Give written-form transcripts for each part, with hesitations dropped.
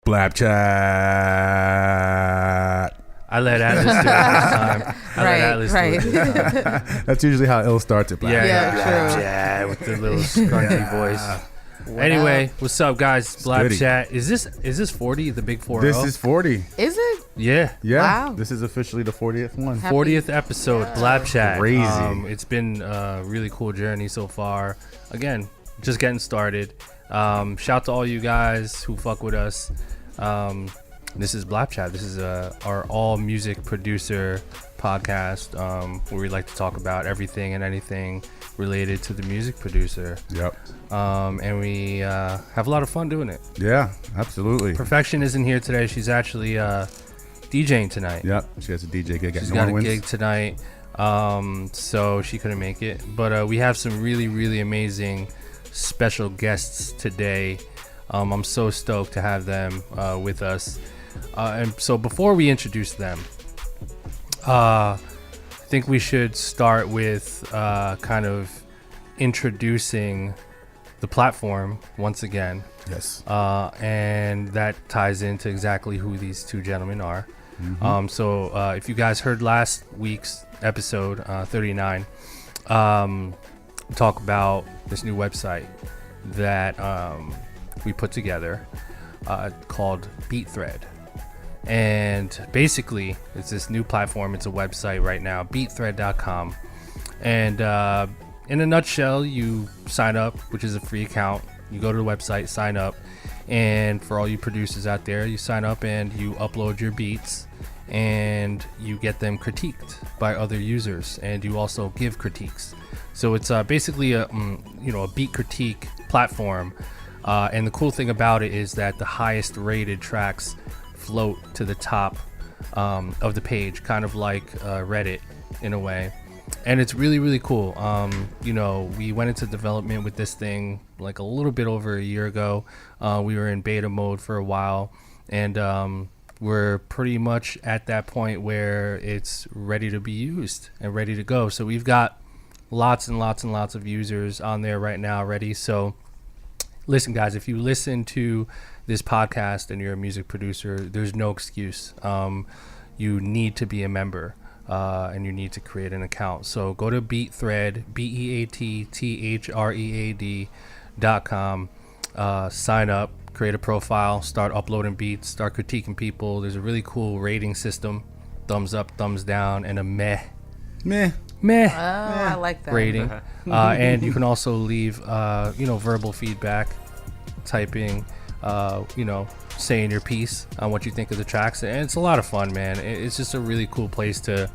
BlapChat. I let Atlas do it this time. That's usually how ill starts at BlapChat. Yeah, with the little scrunchy voice. Anyway, what's up, guys? BlapChat. Is this 40? The big 40? This is 40. Is it? Yeah. Wow. This is officially the 40th one. 40th episode, BlapChat. Crazy. It's been a really cool journey so far. Again, just getting started. Shout to all you guys who fuck with us. This is BlapChat. This is our all music producer podcast where we like to talk about everything and anything related to the music producer. Yep. And we have a lot of fun doing it. Yeah, absolutely. Perfection isn't here today. She's actually DJing tonight. Yep. She has a DJ gig at She's Norwin's. got a gig tonight, so she couldn't make it. But we have some really, really amazing special guests today. I'm so stoked to have them with us. And so before we introduce them, I think we should start with kind of introducing the platform once again. Yes. And that ties into exactly who these two gentlemen are. Mm-hmm. So if you guys heard last week's episode 39, talk about this new website that we put together called Beatthread. And basically, it's this new platform. It's a website right now, beatthread.com. And in a nutshell, you sign up, which is a free account. You go to the website, sign up. And for all you producers out there, you sign up and you upload your beats. And you get them critiqued by other users. And you also give critiques. So it's basically a beat critique platform. And the cool thing about it is that the highest rated tracks float to the top of the page, kind of like Reddit in a way. And it's really, really cool. We went into development with this thing like a little bit over a year ago. We were in beta mode for a while, and we're pretty much at that point where it's ready to be used and ready to go. So we've got lots and lots and lots of users on there right now ready. So listen, guys, if you listen to this podcast and you're a music producer, there's no excuse. You need to be a member and you need to create an account. So go to Beatthread, BeatThread.com, sign up, create a profile, start uploading beats, start critiquing people. There's a really cool rating system, thumbs up, thumbs down, and a meh. Oh, I like that. Rating. And you can also leave, verbal feedback, typing, saying your piece on what you think of the tracks. And it's a lot of fun, man. It's just a really cool place to,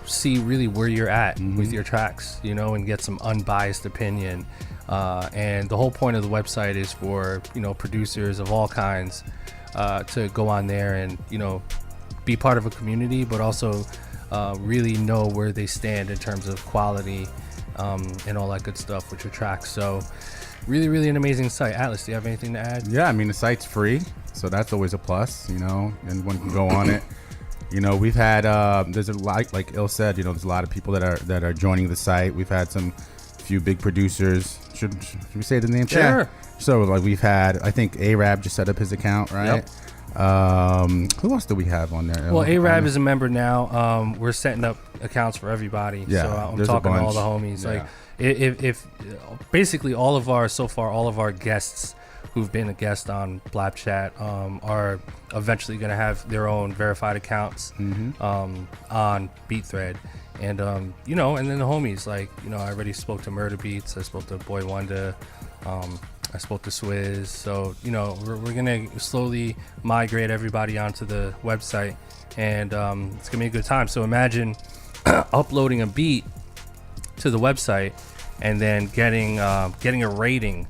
see really where you're at with your tracks, and get some unbiased opinion. And the whole point of the website is for, producers of all kinds to go on there and, be part of a community, but also really know where they stand in terms of quality and all that good stuff with your tracks. So really, really an amazing site. Atlas, do you have anything to add? Yeah, I mean, the site's free, so that's always a plus, anyone can go on it. We've had, there's a lot, like Il said, there's a lot of people that are joining the site. We've had few big producers. Should we say the name? Sure. Yeah. So we've had, I think A-Rab just set up his account, right? Yep. Who else do we have on there? Well, A-Rab is a member now. We're setting up accounts for everybody. Yeah, So I'm there's talking a to bunch. all the homies. Yeah. Like if basically all of our guests who've been a guest on BlapChat are eventually going to have their own verified accounts on Beatthread. And and then the homies, I already spoke to Murder Beats, I spoke to Boy Wonder, I spoke to Swizz. So we're gonna slowly migrate everybody onto the website, and it's gonna be a good time. So imagine uploading a beat to the website and then getting a rating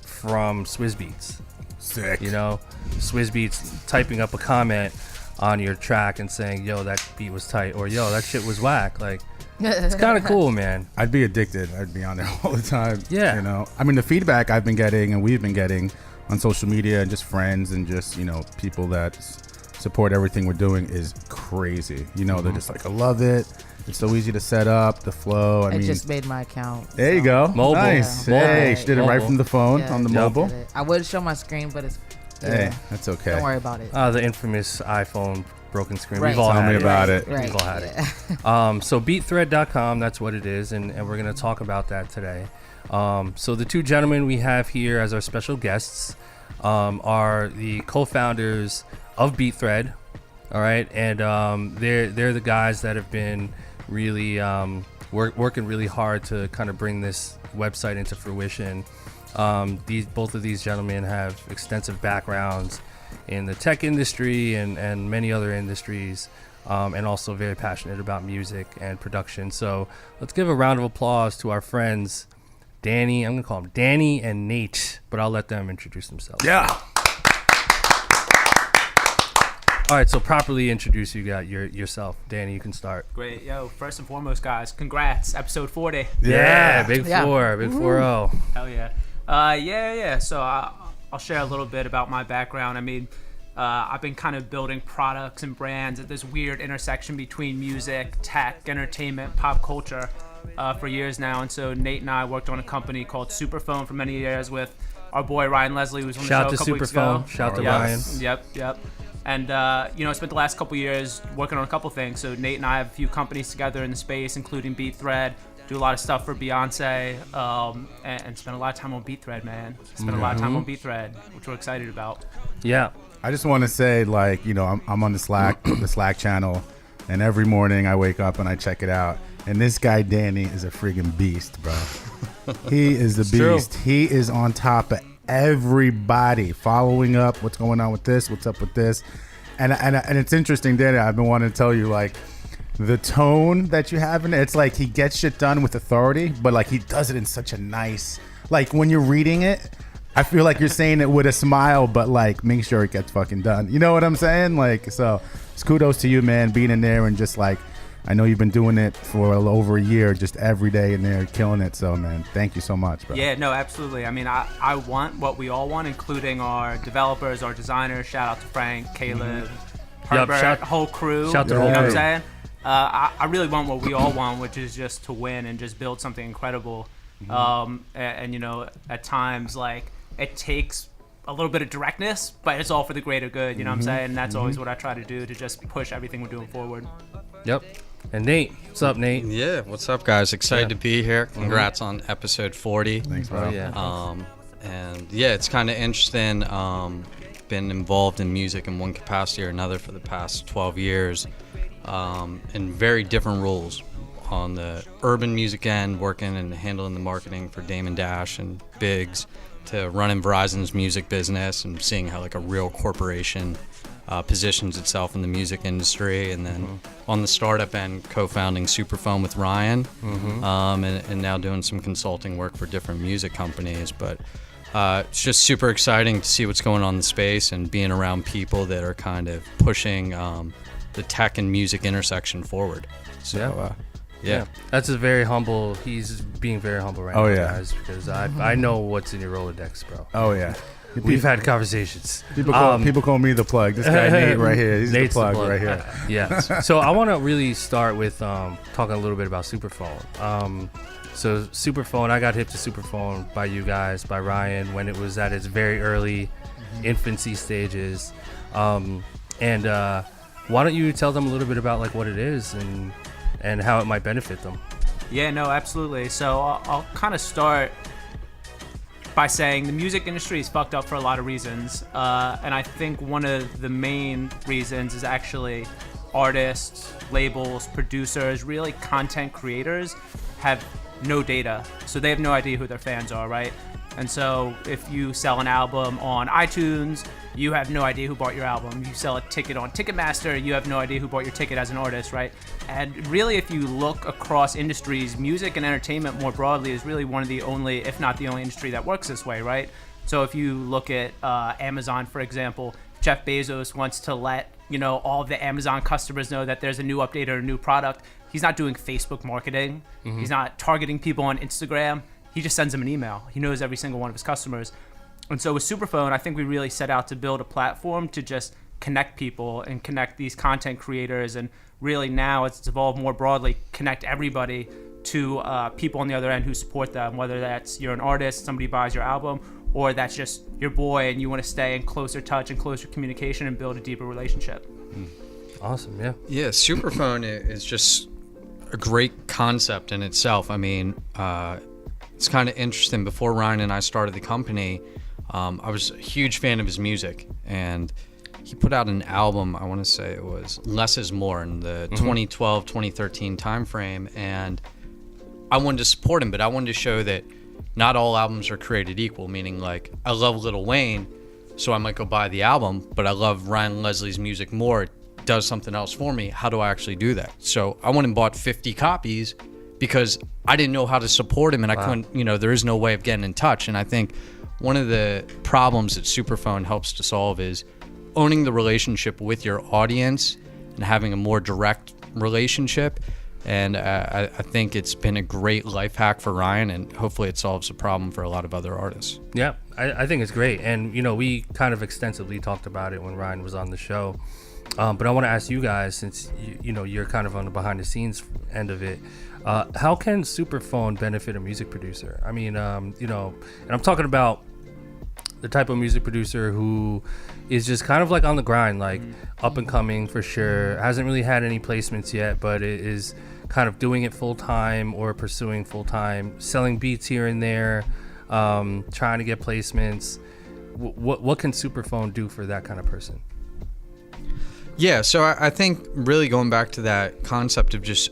from Swizz Beats. Sick. Swizz Beats typing up a comment on your track and saying, yo, that beat was tight, or yo, that shit was whack. Like, it's kind of cool, man. I'd be addicted. I'd be on there all the time. Yeah. I mean, the feedback I've been getting and we've been getting on social media and just friends and just, people that support everything we're doing is crazy. They're just like, I love it. It's so easy to set up, the flow. I mean, just made my account. There you go. Mobile. Nice. Yeah. Hey, she did it right from the phone on the mobile. I would show my screen, but it's Hey, that's okay. Don't worry about it. The infamous iPhone broken screen. Right. We've all Tell had me it. about it. Right. We've all had it. So Beatthread.com, that's what it is, and we're going to talk about that today. So the two gentlemen we have here as our special guests are the co-founders of Beatthread. All right, and they're the guys that have been really working really hard to kind of bring this website into fruition. Both of these gentlemen have extensive backgrounds in the tech industry and many other industries, and also very passionate about music and production. So let's give a round of applause to our friends, Danny. I'm gonna call them Danny and Nate, but I'll let them introduce themselves. Yeah. All right, so properly introduce yourself. Danny, you can start. Great. Yo, first and foremost, guys, congrats. Episode 40. Yeah, big Yeah. 4, big 4-0. Hell yeah. Yeah. So I'll share a little bit about my background. I mean, I've been kind of building products and brands at this weird intersection between music, tech, entertainment, pop culture for years now. And so Nate and I worked on a company called Superphone for many years with our boy Ryan Leslie, who was on the show a couple weeks ago. Shout to Yep. Ryan. Yep. And, I spent the last couple years working on a couple things. So Nate and I have a few companies together in the space, including Beatthread. Do a lot of stuff for Beyonce, and spend a lot of time on Beatthread, man. Spend a lot of time on Beatthread, which we're excited about. Yeah. I just want to say, like, I'm on the Slack channel, and every morning I wake up and I check it out. And this guy, Danny, is a friggin' beast, bro. He is the beast. True. He is on top of everybody, following up what's going on with this, what's up with this. And it's interesting, Danny, I've been wanting to tell you, like, the tone that you have in it, it's like he gets shit done with authority, but like he does it in such a nice, like when you're reading it, I feel like you're saying it with a smile, but like make sure it gets fucking done. You know what I'm saying? Like, so it's kudos to you, man, being in there and just like, I know you've been doing it for over a year, just every day in there, killing it. So, man, thank you so much, bro. Yeah, no, absolutely. I mean, I want what we all want, including our developers, our designers. Shout out to Frank, Caleb, Herbert, whole crew. Shout to the you whole know what I'm crew. saying? I really want what we all want, which is just to win and just build something incredible. And at times, like, it takes a little bit of directness, but it's all for the greater good. You know what I'm saying? And that's always what I try to do, to just push everything we're doing forward. Yep. And Nate, what's up, Nate? Yeah, what's up, guys? Excited to be here. Congrats on episode 40. Thanks, bro. Oh, yeah. And yeah, it's kind of interesting. Been involved in music in one capacity or another for the past 12 years, in very different roles. On the urban music end, working and handling the marketing for Damon Dash and Biggs, to running Verizon's music business and seeing how like a real corporation positions itself in the music industry, and then on the startup end, co-founding Superphone with Ryan, and now doing some consulting work for different music companies. But it's just super exciting to see what's going on in the space and being around people that are kind of pushing the tech and music intersection forward. So yeah. That's he's being very humble right now, guys, because I know what's in your Rolodex, bro. Oh, yeah. We've had conversations. People call me the plug. This guy Nate right here. He's Nate's the plug right here. Yeah. So I want to really start with talking a little bit about Superphone. So Superphone, I got hip to Superphone by you guys, by Ryan, when it was at its very early infancy stages. And why don't you tell them a little bit about like what it is and how it might benefit them? Yeah, no, absolutely. So I'll kind of start by saying the music industry is fucked up for a lot of reasons. And I think one of the main reasons is actually artists, labels, producers, really content creators have no data. So they have no idea who their fans are, right? And so if you sell an album on iTunes, you have no idea who bought your album. You sell a ticket on Ticketmaster, you have no idea who bought your ticket as an artist, right? And really, if you look across industries, music and entertainment more broadly is really one of the only, if not the only industry that works this way, right? So if you look at Amazon, for example, Jeff Bezos wants to let all of the Amazon customers know that there's a new update or a new product. He's not doing Facebook marketing. He's not targeting people on Instagram. He just sends them an email. He knows every single one of his customers. And so with Superphone, I think we really set out to build a platform to just connect people and connect these content creators, and really now it's evolved more broadly, connect everybody to people on the other end who support them, whether that's you're an artist, somebody buys your album, or that's just your boy and you want to stay in closer touch and closer communication and build a deeper relationship. Awesome. Yeah. Yeah, Superphone is just a great concept in itself. I mean, it's kind of interesting. Before Ryan and I started the company, I was a huge fan of his music, and he put out an album, I want to say it was Less is More, in the 2012, 2013 timeframe, and I wanted to support him, but I wanted to show that not all albums are created equal, meaning like I love Lil Wayne, so I might go buy the album, but I love Ryan Leslie's music more. It does something else for me. How do I actually do that? So I went and bought 50 copies because I didn't know how to support him, and I couldn't, there is no way of getting in touch. And I think one of the problems that Superphone helps to solve is owning the relationship with your audience and having a more direct relationship. And I think it's been a great life hack for Ryan, and hopefully it solves a problem for a lot of other artists. Yeah, I think it's great. And, we kind of extensively talked about it when Ryan was on the show. But I want to ask you guys, since, you're kind of on the behind the scenes end of it, how can Superphone benefit a music producer? I mean, and I'm talking about the type of music producer who is just kind of like on the grind, like up and coming for sure, hasn't really had any placements yet, but it is kind of doing it full time or pursuing full time, selling beats here and there, trying to get placements. What can Superphone do for that kind of person? Yeah, so I think really going back to that concept of just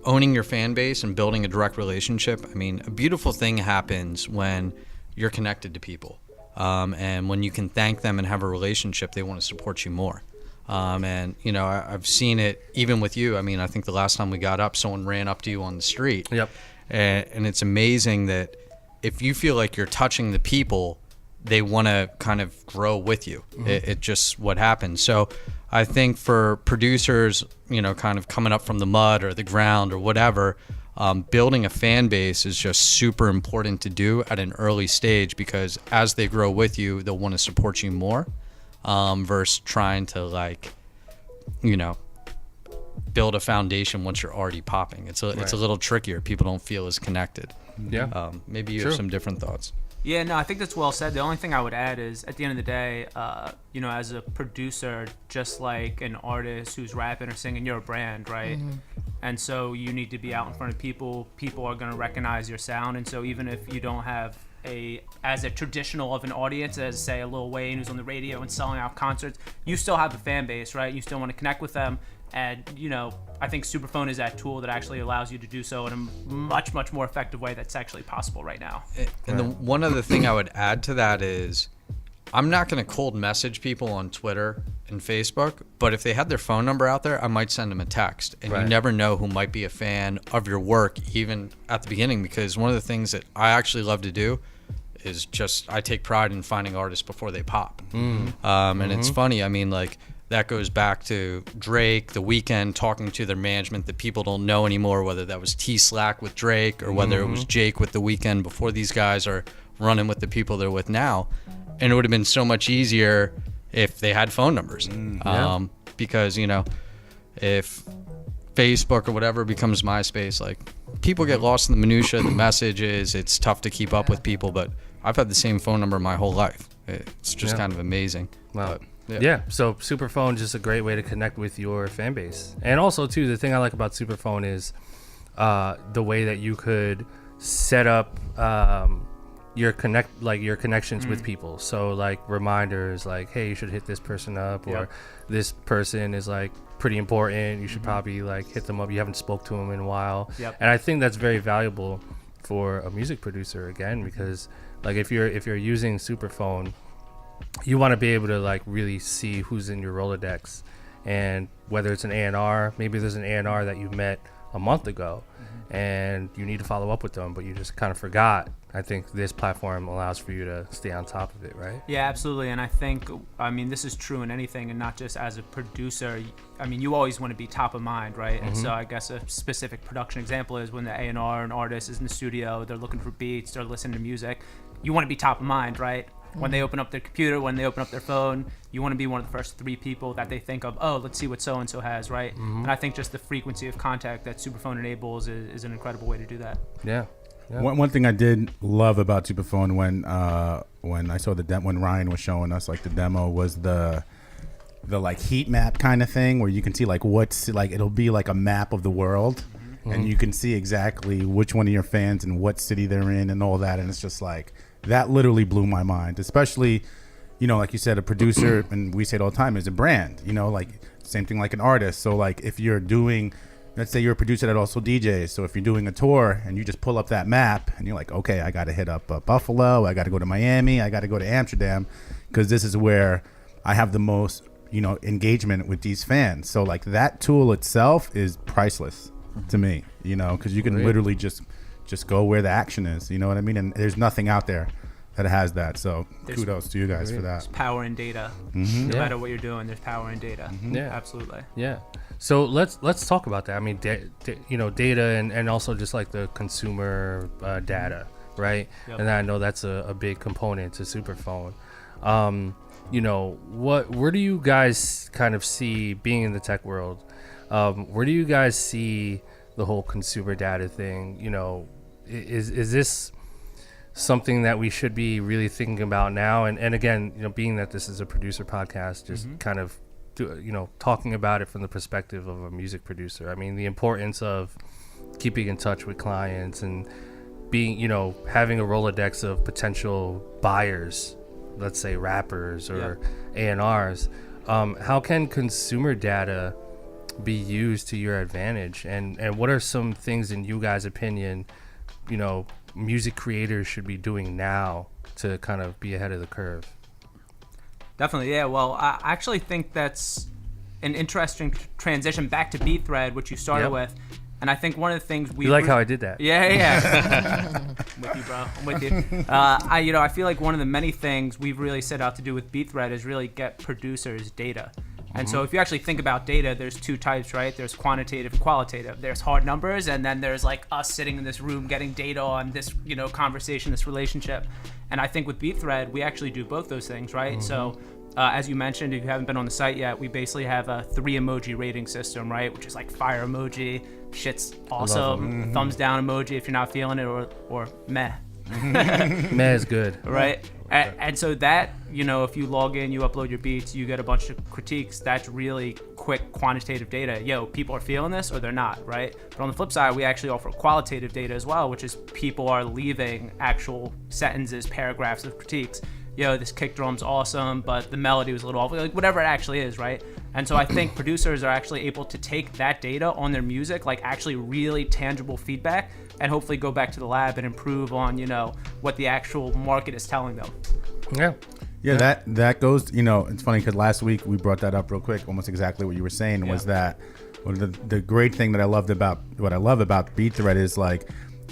owning your fan base and building a direct relationship. I mean, a beautiful thing happens when you're connected to people. And when you can thank them and have a relationship, they want to support you more. And, I've seen it even with you. I mean, I think the last time we got up, someone ran up to you on the street. Yep. And it's amazing that if you feel like you're touching the people, they want to kind of grow with you. It just what happens. So I think for producers, kind of coming up from the mud or the ground or whatever, building a fan base is just super important to do at an early stage, because as they grow with you, they'll want to support you more, versus trying to build a foundation once you're already popping. It's a little trickier. People don't feel as connected. Yeah. Maybe you have some different thoughts. Yeah, no, I think that's well said. The only thing I would add is, at the end of the day, as a producer, just like an artist who's rapping or singing, you're a brand, right? And so you need to be out in front of people. People are going to recognize your sound. And so even if you don't have as a traditional of an audience as, say, a Lil Wayne who's on the radio and selling out concerts, you still have a fan base, right? You still want to connect with them. And, I think Superphone is that tool that actually allows you to do so in a much, much more effective way that's actually possible right now. And the one other thing I would add to that is, I'm not going to cold message people on Twitter and Facebook, but if they had their phone number out there, I might send them a text. And you never know who might be a fan of your work, even at the beginning, because one of the things that I actually love to do is I take pride in finding artists before they pop. And it's funny, I mean, that goes back to Drake, The Weeknd, talking to their management that people don't know anymore, whether that was T-Slack with Drake or whether it was Jake with The Weeknd before these guys are running with the people they're with now. And it would have been so much easier if they had phone numbers. Because, if Facebook or whatever becomes MySpace, people get lost in the minutia, the messages, it's tough to keep up with people, but I've had the same phone number my whole life. It's just kind of amazing. Wow. Yeah, so Superphone is just a great way to connect with your fan base. And also, too, the thing I like about Superphone is the way that you could set up your connections with people. So, reminders, hey, you should hit this person up, or this person is, pretty important. You should probably, hit them up. You haven't spoke to them in a while. And I think that's very valuable for a music producer, again, because, if you're using Superphone, you want to be able to really see who's in your Rolodex, and whether it's an A&R, maybe there's an A&R that you met a month ago and you need to follow up with them, but you just kind of forgot. I think this platform allows for you to stay on top of it, right? Yeah, absolutely. And I think, this is true in anything, and not just as a producer. You always want to be top of mind, right? And so I guess a specific production example is when the A&R, an artist, is in the studio, they're looking for beats, they're listening to music. You want to be top of mind, right? When they open up their computer, when they open up their phone, you want to be one of the first 3 people that they think of, oh, let's see what so-and-so has, right? And I think just the frequency of contact that Superphone enables is an incredible way to do that. Yeah. One thing I did love about Superphone when I saw when Ryan was showing us like the demo was the like heat map kind of thing where you can see like what's like it'll be like a map of the world and you can see exactly which one of your fans and what city they're in and all that, and it's just like that literally blew my mind, especially like you said, a producer and we say it all the time is a brand, like same thing like an artist. So like if you're doing, let's say you're a producer that also DJs, so if you're doing a tour and you just pull up that map and you're like, okay, I got to hit up Buffalo, I got to go to Miami, I got to go to Amsterdam because this is where I have the most engagement with these fans. So like that tool itself is priceless to me, because you can literally just go where the action is, you know what I mean? And there's nothing out there that has that. So kudos to you guys for that. There's power in data. No matter what you're doing, there's power in data. Yeah, absolutely. Yeah. So let's talk about that. I mean, data and also just like the consumer data, right? Yep. And I know that's a big component to Superphone. Where do you guys kind of see, being in the tech world, where do you guys see the whole consumer data thing? Is this something that we should be really thinking about now? And again, being that this is a producer podcast, just kind of talking about it from the perspective of a music producer. I mean, the importance of keeping in touch with clients and being, having a Rolodex of potential buyers, let's say rappers or A&Rs. How can consumer data be used to your advantage? And what are some things, in you guys' opinion, music creators should be doing now to kind of be ahead of the curve? Definitely, yeah. Well, I actually think that's an interesting transition back to Beatthread, which you started with. And I think one of the things we like how I did that. Yeah. I'm with you, bro. I'm with you. I feel like one of the many things we've really set out to do with Beatthread is really get producers data. And so if you actually think about data, there's two types, right? There's quantitative and qualitative. There's hard numbers, and then there's like us sitting in this room getting data on this, conversation, this relationship. And I think with Beatthread, we actually do both those things, right? So as you mentioned, if you haven't been on the site yet, we basically have a 3 emoji rating system, right? Which is like fire emoji, shit's awesome, thumbs down emoji if you're not feeling it, or meh. Meh is good. Right? And so that, if you log in, you upload your beats, you get a bunch of critiques, that's really quick quantitative data. People are feeling this or they're not, right? But on the flip side, we actually offer qualitative data as well, which is people are leaving actual sentences, paragraphs of critiques. This kick drum's awesome, but the melody was a little off, like whatever it actually is, right? And so I think producers are actually able to take that data on their music, like actually really tangible feedback, and hopefully go back to the lab and improve on, what the actual market is telling them. Yeah, that goes, it's funny because last week we brought that up real quick, almost exactly what you were saying, was that the great thing that I love about Beatthread is like,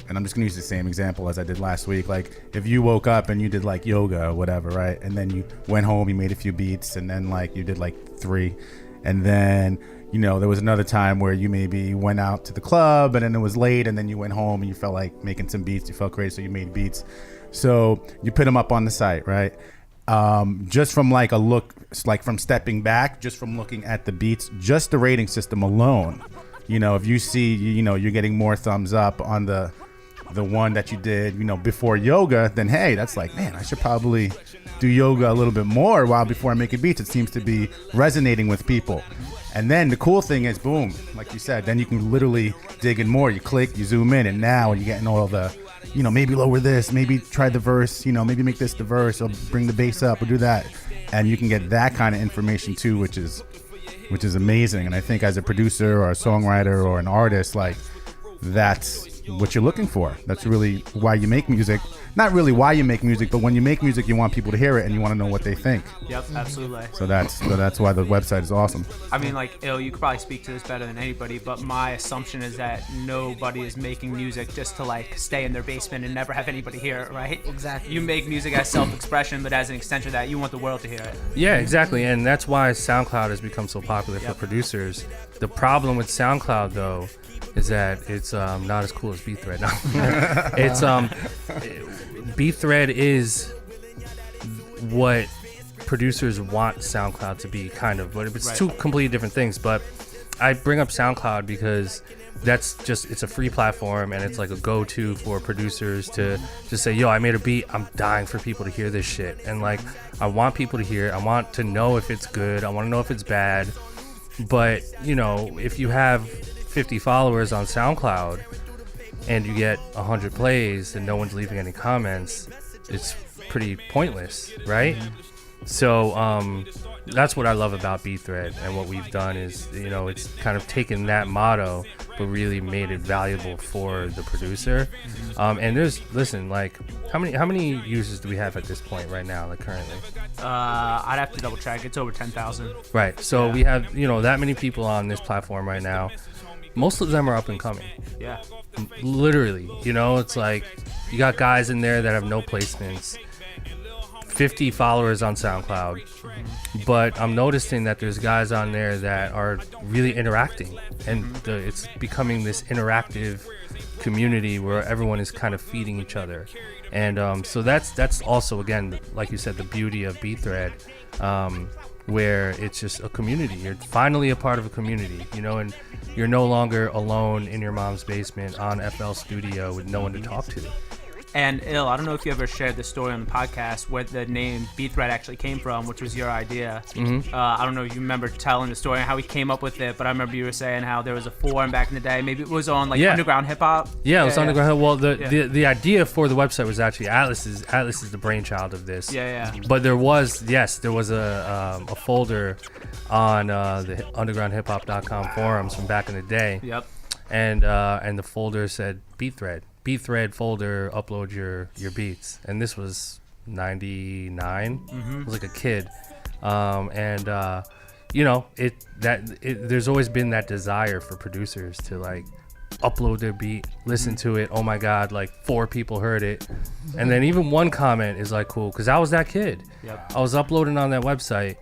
and I'm just gonna use the same example as I did last week. Like if you woke up and you did like yoga or whatever, right? And then you went home, you made a few beats, and then like you did like 3, and then there was another time where you maybe went out to the club and then it was late, and then you went home and you felt like making some beats. You felt great, so you made beats. So you put them up on the site, right? Just from like a look, like from stepping back, just from looking at the beats, just the rating system alone. If you see, you're getting more thumbs up on the one that you did, before yoga, then hey, that's like, man, I should probably do yoga a little bit more before I make beats. It seems to be resonating with people. And then the cool thing is, boom, like you said, then you can literally dig in more. You click, you zoom in, and now you're getting all the, maybe lower this, maybe try the verse, maybe make this the verse, or bring the bass up, or do that. And you can get that kind of information too, which is amazing. And I think as a producer or a songwriter or an artist, like that's what you're looking for. That's really why you make music. Not really why you make music, but when you make music, you want people to hear it and you want to know what they think. Yep, absolutely. So that's why the website is awesome. I mean, like, you could probably speak to this better than anybody, but my assumption is that nobody is making music just to like stay in their basement and never have anybody hear it, right? Exactly. You make music as self-expression, but as an extension of that, you want the world to hear it. Yeah, exactly. And that's why SoundCloud has become so popular for producers. The problem with SoundCloud, though, is that it's not as cool as Beatthread. No. It's Beatthread is what producers want SoundCloud to be, kind of, but it's two completely different things. But I bring up SoundCloud because it's a free platform, and it's like a go-to for producers to just say, yo, I made a beat, I'm dying for people to hear this shit, and like I want people to hear it, I want to know if it's good, I want to know if it's bad. But you know, if you have 50 followers on SoundCloud and you get 100 plays and no one's leaving any comments, it's pretty pointless, right? So that's what I love about Beatthread, and what we've done is, you know, it's kind of taken that motto but really made it valuable for the producer. And like how many users do we have at this point right now, like currently? I'd have to double check. It's over 10,000. Right. So we have, you know, that many people on this platform right now. Most of them are up and coming. Yeah. Literally, you know, it's like you got guys in there that have no placements, 50 followers on SoundCloud, but I'm noticing that there's guys on there that are really interacting, and it's becoming this interactive community where everyone is kind of feeding each other. And so that's also, again, like you said, the beauty of Beatthread, where it's just a community. You're finally a part of a community, you know, and you're no longer alone in your mom's basement on FL Studio with no one to talk to. And I don't know if you ever shared the story on the podcast where the name Beatthread actually came from, which was your idea. I don't know if you remember telling the story and how we came up with it, but I remember you were saying how there was a forum back in the day. Maybe it was on like underground hip hop. Yeah, it was underground hip hop. Well, the idea for the website was actually Atlas is the brainchild of this. Yeah. But there was a folder on the undergroundhiphop.com forums from back in the day. Yep. And the folder said Beatthread folder, upload your beats. And this was 99. I was like a kid. You know, there's always been that desire for producers to like upload their beat, listen to it. Oh my God, like 4 people heard it. And then even one comment is like cool, because I was that kid. Yep. I was uploading on that website,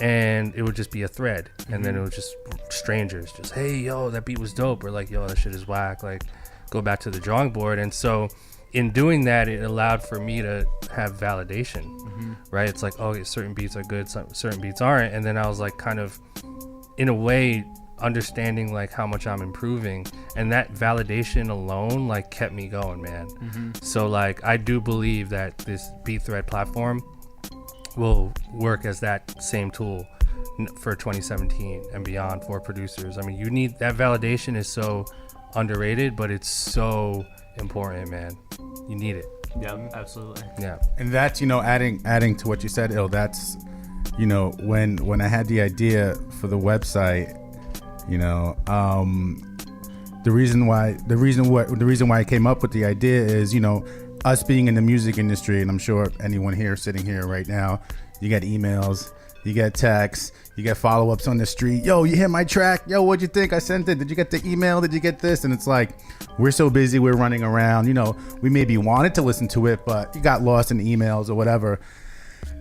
and it would just be a thread, and then it was just strangers just, hey, yo, that beat was dope, or like, yo, that shit is whack, like go back to the drawing board. And so in doing that, it allowed for me to have validation, right? It's like, oh, certain beats are good, certain beats aren't. And then I was like kind of in a way understanding like how much I'm improving, and that validation alone like kept me going, man. So like I do believe that this Beatthread platform will work as that same tool for 2017 and beyond for producers. I mean, you need that validation. Is so underrated, but it's so important, man. You need it. Yeah, absolutely. Yeah. And that's, you know, adding to what you said, that's, you know, when I had the idea for the website, you know, the reason why I came up with the idea is, you know, us being in the music industry, and I'm sure anyone here sitting here right now, you get emails, you get texts, you get follow-ups on the street. Yo, you hear my track? Yo, what'd you think? I sent it. Did you get the email? Did you get this? And it's like, we're so busy, we're running around. You know, we maybe wanted to listen to it, but you got lost in the emails or whatever.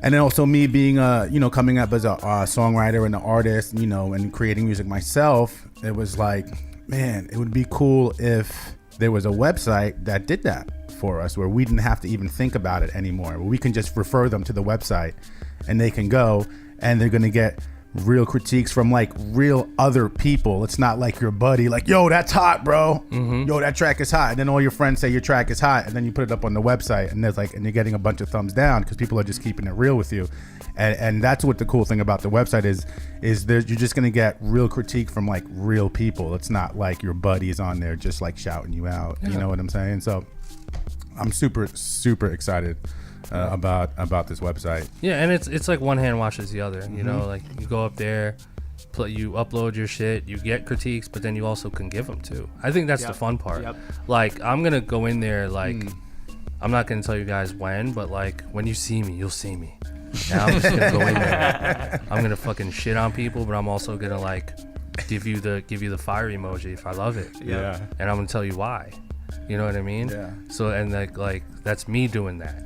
And then also me being, you know, coming up as a songwriter and an artist, you know, and creating music myself, it was like, man, it would be cool if there was a website that did that for us, where we didn't have to even think about it anymore. Where we can just refer them to the website and they can go and they're going to get real critiques from like real other people. It's not like your buddy, like, yo, that's hot, bro. Yo, that track is hot. And then all your friends say your track is hot. And then you put it up on the website and there's like, and you're getting a bunch of thumbs down because people are just keeping it real with you. And that's what the cool thing about the website is you're just going to get real critique from like real people. It's not like your buddies on there just like shouting you out. Yeah. You know what I'm saying? So I'm super, super excited about this website. Yeah, and it's like one hand washes the other. You know, like you go up there, you upload your shit, you get critiques, but then you also can give them too. I think that's the fun part. Like I'm gonna go in there, like I'm not gonna tell you guys when, but like when you see me, you'll see me. Now I'm just gonna go in there. I'm gonna fucking shit on people, but I'm also gonna like give you the fire emoji if I love it. Yeah. And I'm gonna tell you why. You know what I mean? Yeah. So and like that's me doing that.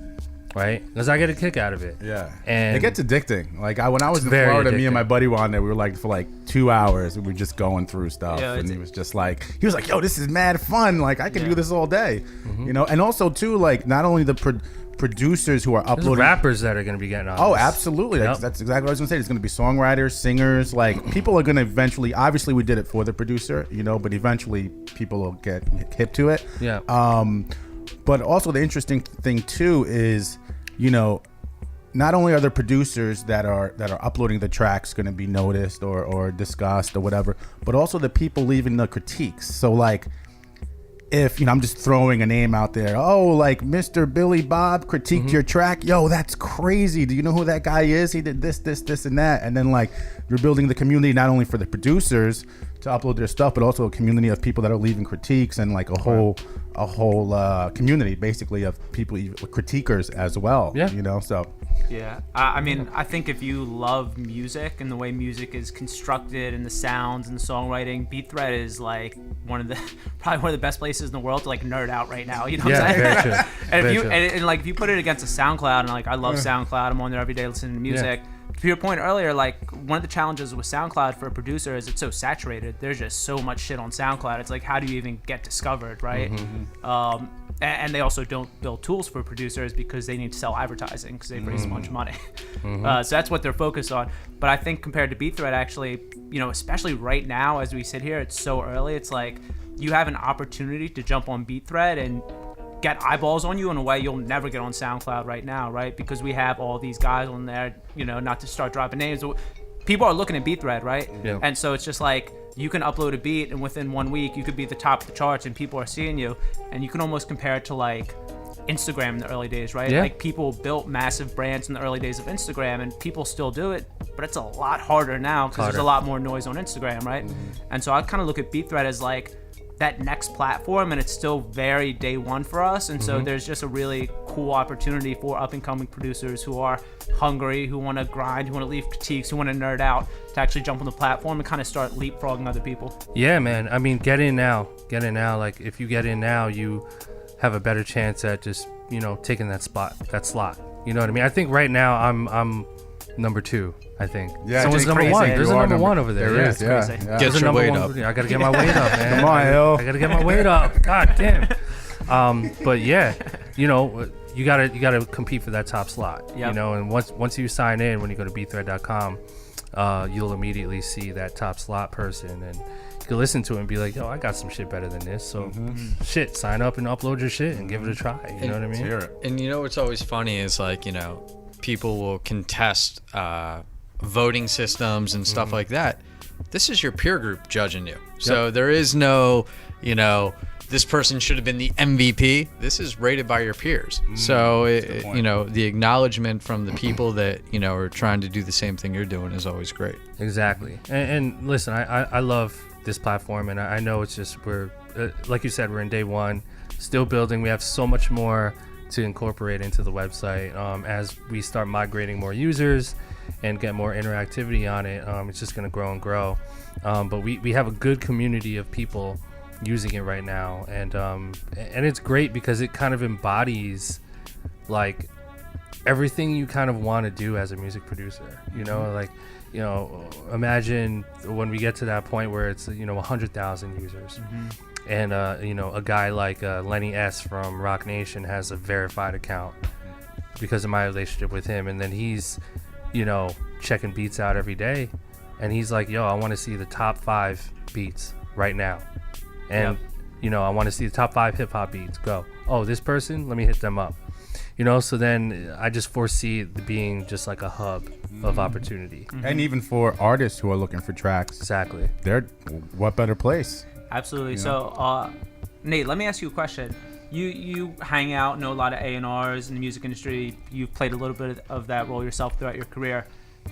Right? Because I get a kick out of it. Yeah. And it gets addicting. Like when I was in Florida, me and my buddy were on there, we were like for like 2 hours, we were just going through stuff. Yeah, and he was like, yo, this is mad fun. Like I can do this all day. You know? And also too, like not only producers who are There's uploading. rappers that are going to be getting on. Oh, this. absolutely. Yep. That's exactly what I was going to say. There's going to be songwriters, singers. Like, people are going to eventually, obviously we did it for the producer, but eventually people will get hip to it. Yeah. But also the interesting thing too is, not only are the producers that are uploading the tracks going to be noticed or discussed or whatever, but also the people leaving the critiques. So like, if I'm just throwing a name out there, like Mr. Billy Bob critiqued your track, yo, that's crazy. Do you know who that guy is? He did this, and that. And then like, you're building the community not only for the producers to upload their stuff, but also a community of people that are leaving critiques, and like a whole community basically of people, critiquers as well. Yeah. So. Yeah, I mean, I think if you love music and the way music is constructed and the sounds and the songwriting, Beatthread is like probably one of the best places in the world to like nerd out right now. You know what I'm saying? Very true. And Very if true. and like if you put it against a SoundCloud, and like I love SoundCloud, I'm on there every day listening to music. To your point earlier, like one of the challenges with SoundCloud for a producer is it's so saturated. There's just so much shit on SoundCloud. It's like, how do you even get discovered, right? And they also don't build tools for producers because they need to sell advertising because they've raised a bunch of money. So that's what they're focused on. But I think compared to Beatthread, actually, especially right now as we sit here, it's so early. It's like you have an opportunity to jump on Beatthread and get eyeballs on you in a way you'll never get on SoundCloud right now, right? Because we have all these guys on there, not to start dropping names. People are looking at Beatthread, right? Yeah. And so it's just like, you can upload a beat and within 1 week you could be at the top of the charts and people are seeing you, and you can almost compare it to like Instagram in the early days, right? Yeah. Like people built massive brands in the early days of Instagram, and people still do it, but it's a lot harder now because there's a lot more noise on Instagram, right? And so I kind of look at Beatthread as like that next platform, and it's still very day one for us. And so there's just a really cool opportunity for up and coming producers who are hungry, who want to grind, who want to leave critiques, who want to nerd out, to actually jump on the platform and kind of start leapfrogging other people. Yeah, man. I mean, get in now. Like, if you get in now, you have a better chance at just taking that slot. You know what I mean? I think right now I'm number 2. I think. Yeah, Someone's number crazy. 1. There's a number 1 over there. There Yeah. is, yeah. crazy. Yeah. Get There's a your number weight 1 up. over there. I gotta get my weight up, man. Come on, yo. I gotta get my weight up. God damn. But yeah, you gotta compete for that top slot. Yep. And once you sign in, when you go to beatthread.com, you'll immediately see that top slot person, and you can listen to it and be like, yo, I got some shit better than this. So shit, sign up and upload your shit and give it a try. You know what I mean? Hear it. And what's always funny is like, people will contest voting systems and stuff like that. This is your peer group judging you. So there is no, this person should have been the MVP. This is rated by your peers. So, the acknowledgement from the people that, are trying to do the same thing you're doing is always great. Exactly. And listen, I love this platform, and I know it's just we're like you said, we're in day one, still building. We have so much more to incorporate into the website as we start migrating more users and get more interactivity on it. It's just going to grow and grow. But we have a good community of people using it right now, and it's great because it kind of embodies like everything you kind of want to do as a music producer. Imagine when we get to that point where it's 100,000 users. And a guy like Lenny S from Rock Nation has a verified account because of my relationship with him, and then he's checking beats out every day, and he's like, yo, I want to see the top 5 beats right now, and I want to see the top 5 hip-hop beats. Go, oh, this person, let me hit them up. So then I just foresee it being just like a hub of opportunity. And even for artists who are looking for tracks, Exactly. what better place? Absolutely. So, Nate, let me ask you a question. You hang out, know a lot of A&Rs in the music industry. You've played a little bit of that role yourself throughout your career.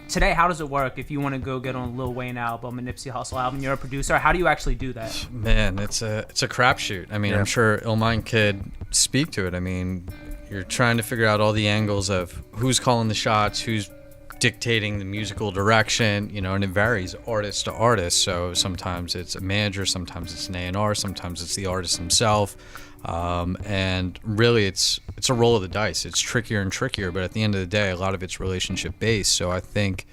Today, how does it work if you want to go get on a Lil Wayne album, a Nipsey Hussle album? You're a producer. How do you actually do that? Man, it's a crapshoot. I mean, I'm sure llmind could speak to it. I mean, you're trying to figure out all the angles of who's calling the shots, who's dictating the musical direction, and it varies artist to artist. So sometimes it's a manager, sometimes it's an A&R, sometimes it's the artist himself. And really it's a roll of the dice. It's trickier and trickier, but at the end of the day, a lot of it's relationship based. So I think,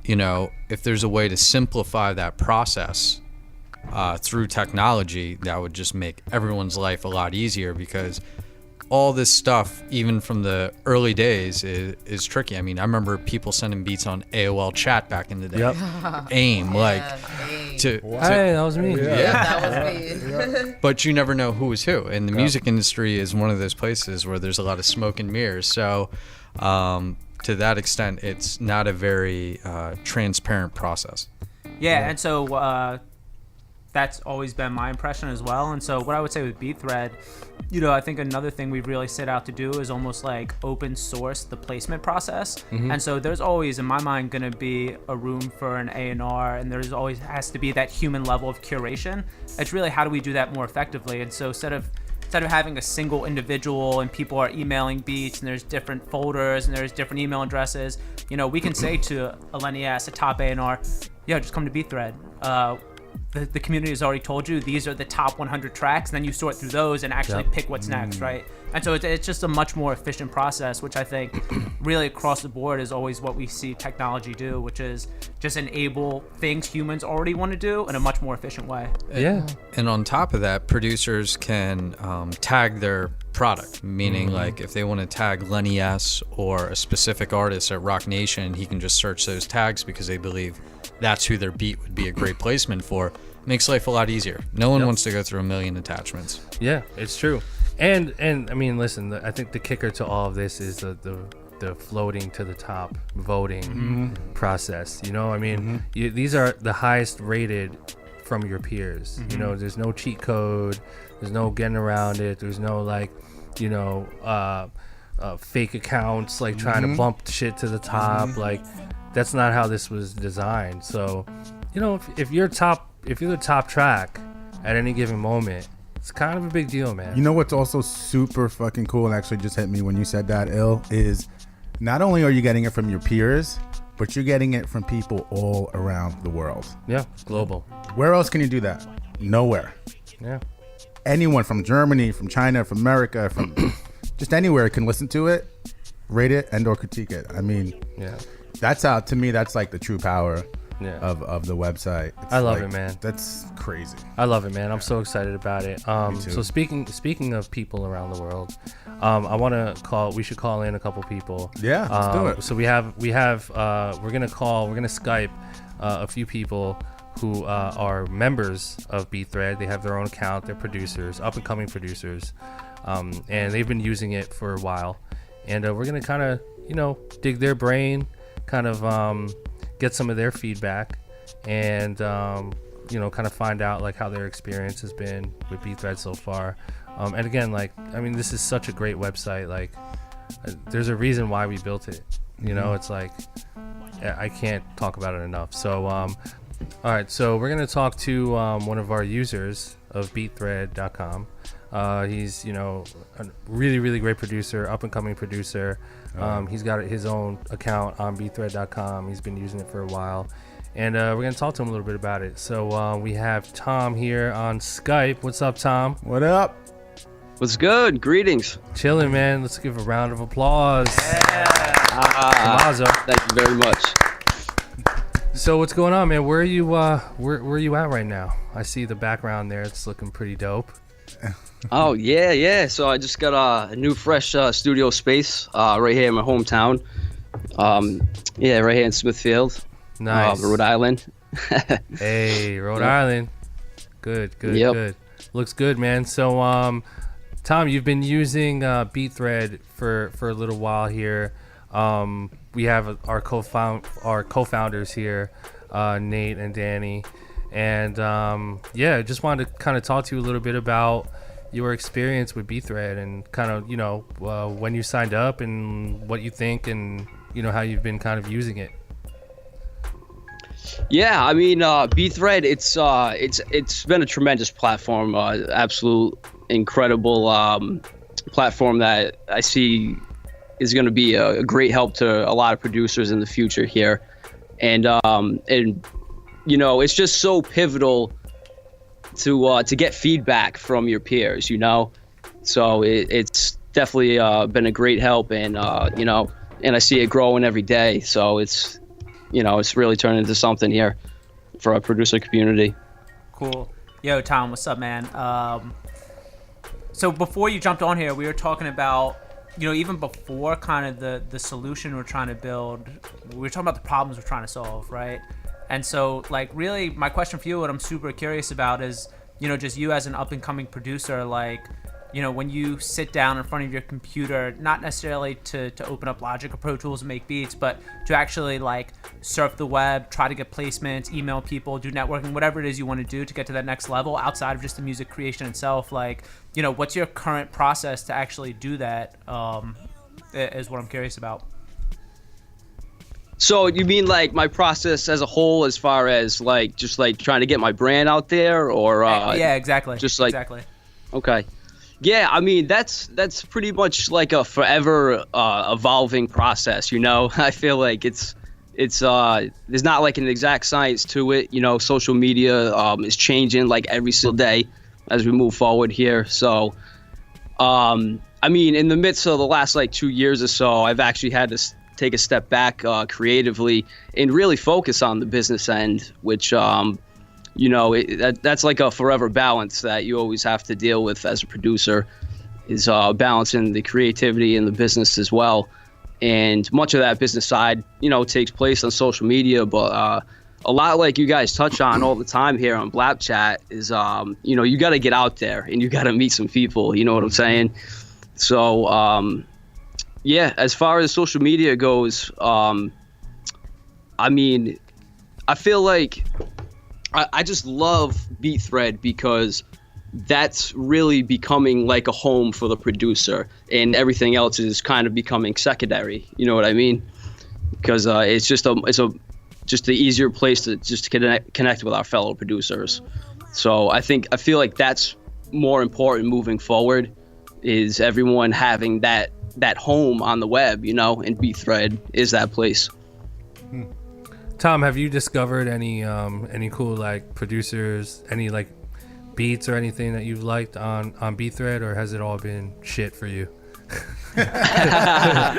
if there's a way to simplify that process through technology, that would just make everyone's life a lot easier, because all this stuff, even from the early days, is tricky. I mean, I remember people sending beats on AOL chat back in the day. AIM, like, hey, that was me. That was me. But you never know who is who. And the music industry is one of those places where there's a lot of smoke and mirrors. So, to that extent, it's not a very transparent process. Yeah, and so that's always been my impression as well. And so what I would say with Beatthread, I think another thing we've really set out to do is almost like open source the placement process. And so there's always, in my mind, going to be a room for an A&R, and there's always has to be that human level of curation. It's really, how do we do that more effectively? And so instead of having a single individual and people are emailing beats and there's different folders and there's different email addresses, we can say to a Lenny-S, a top A&R, just come to Beatthread. The community has already told you these are the top 100 tracks, and then you sort through those and actually pick what's next, right? And so it's just a much more efficient process, which I think really across the board is always what we see technology do, which is just enable things humans already want to do in a much more efficient way. Yeah. And on top of that, producers can tag their product, meaning like if they want to tag Lenny S or a specific artist at Rock Nation, he can just search those tags because they believe that's who their beat would be a great placement for. Makes life a lot easier. No one wants to go through a million attachments. Yeah, it's true. And I mean, listen, I think the kicker to all of this is the floating to the top voting process. I mean, these are the highest rated from your peers. There's no cheat code. There's no getting around it. There's no fake accounts like trying to bump shit to the top. Like, that's not how this was designed. So, if you're the top track at any given moment, it's kind of a big deal, man. You know what's also super fucking cool, and actually just hit me when you said that, Ill, is not only are you getting it from your peers, but you're getting it from people all around the world. Yeah, global. Where else can you do that? Nowhere. Yeah. Anyone from Germany, from China, from America, from just anywhere can listen to it, rate it, and or critique it. I mean, that's how, to me, that's like the true power of the website. I love it, man. That's crazy. I love it, man. I'm so excited about it. So speaking of people around the world, we should call in a couple people. Yeah, let's do it. So we're gonna Skype a few people who are members of Beatthread. They have their own account. They're producers, up and coming producers, and they've been using it for a while. And we're gonna kind of dig their brain, kind of get some of their feedback, and kind of find out like how their experience has been with Beatthread so far. And again, this is such a great website. Like, there's a reason why we built it. It's like, I can't talk about it enough. So, all right, so we're gonna talk to one of our users of Beatthread.com. He's a really, really great producer, up and coming producer. He's got his own account on Beatthread.com. He's been using it for a while, and we're gonna talk to him a little bit about it. So we have Tom here on Skype. What's up, Tom? What up? What's good? Greetings. Chilling, man. Let's give a round of applause. Thank you very much. So what's going on, man? Where are you? Where are you at right now? I see the background there. It's looking pretty dope. Oh yeah. So I just got a new fresh studio space right here in my hometown. Right here in Smithfield, nice, Rhode Island. Hey, Rhode Island. Good. Good. Looks good, man. So Tom, you've been using Beatthread for a little while here. We have our co-founders here, Nate and Danny, and just wanted to kind of talk to you a little bit about your experience with Beatthread and kind of when you signed up and what you think and how you've been kind of using it. Yeah, I mean, Beatthread, it's been a tremendous platform, absolute incredible platform that I see is going to be a great help to a lot of producers in the future here, and it's just so pivotal to get feedback from your peers, so it's definitely been a great help, and and I see it growing every day, so it's really turned into something here for our producer community. Cool. Yo, Tom, what's up, man? So before you jumped on here, we were talking about, even before kind of the solution we're trying to build, we were talking about the problems we're trying to solve, right? And so, like, really, my question for you, what I'm super curious about is, just you as an up and coming producer, like, when you sit down in front of your computer, not necessarily to open up Logic or Pro Tools and make beats, but to actually like surf the web, try to get placements, email people, do networking, whatever it is you want to do to get to that next level outside of just the music creation itself. Like, what's your current process to actually do that, is what I'm curious about. So you mean like my process as a whole, as far as like just like trying to get my brand out there, or yeah, exactly. Just like exactly. Okay. Yeah, I mean that's pretty much like a forever evolving process, I feel like it's there's not like an exact science to it, social media is changing like every single day as we move forward here. So I mean, in the midst of the last like 2 years or so, I've actually had to take a step back creatively and really focus on the business end, which that's like a forever balance that you always have to deal with as a producer, is balancing the creativity and the business as well. And much of that business side, takes place on social media, but a lot like you guys touch on all the time here on BlapChat is, you got to get out there and you got to meet some people, you know what I'm saying? So, yeah, as far as social media goes, I mean, I feel like I just love Beatthread because that's really becoming like a home for the producer, and everything else is kind of becoming secondary. You know what I mean? Because it's just the easier place to just connect with our fellow producers. So I feel like that's more important moving forward, is everyone having that home on the web, and Beatthread is that place. Tom, have you discovered any cool like producers, any like beats or anything that you've liked on Beatthread, or has it all been shit for you? Yeah,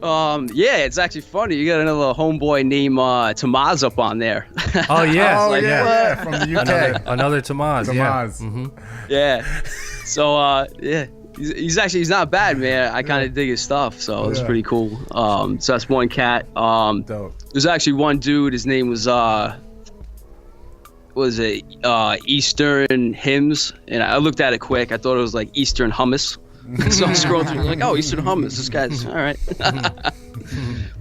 it's actually funny. You got another homeboy named Tamaz up on there. Oh yeah, yeah, from the UK. Another Tamaz. Tamaz. Yeah. Mm-hmm. Yeah. So yeah. He's not bad, man. I kind of dig his stuff, so it's pretty cool. So that's one cat. Dope. There's actually one dude. His name was Eastern Hymns, and I looked at it quick. I thought it was like Eastern Hummus. So I scrolled through, like, oh, Eastern Hummus. This guy's all right.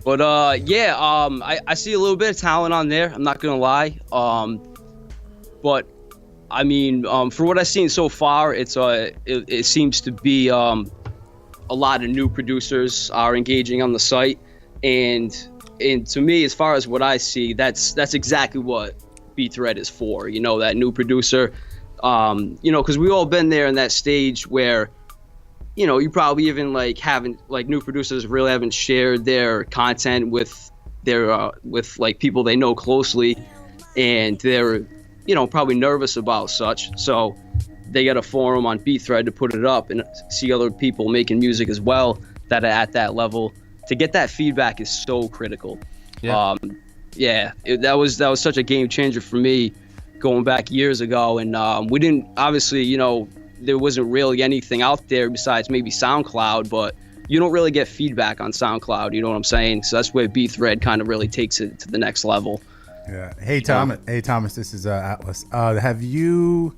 But I see a little bit of talent on there. I'm not gonna lie. But I mean, for what I've seen so far, it seems to be a lot of new producers are engaging on the site, and to me, as far as what I see, that's exactly what Beatthread is for. That new producer, because we all been there in that stage where, you probably even like haven't, like, new producers really haven't shared their content with their with like people they know closely, and they're probably nervous about such. So they got a forum on Beatthread to put it up and see other people making music as well that are at that level. To get that feedback is so critical. Yeah. That was such a game changer for me going back years ago. And we didn't, obviously, there wasn't really anything out there besides maybe SoundCloud, but you don't really get feedback on SoundCloud. You know what I'm saying? So that's where Beatthread kind of really takes it to the next level. Yeah. Hey, Thomas. Hey, Thomas. This is Atlas. Have you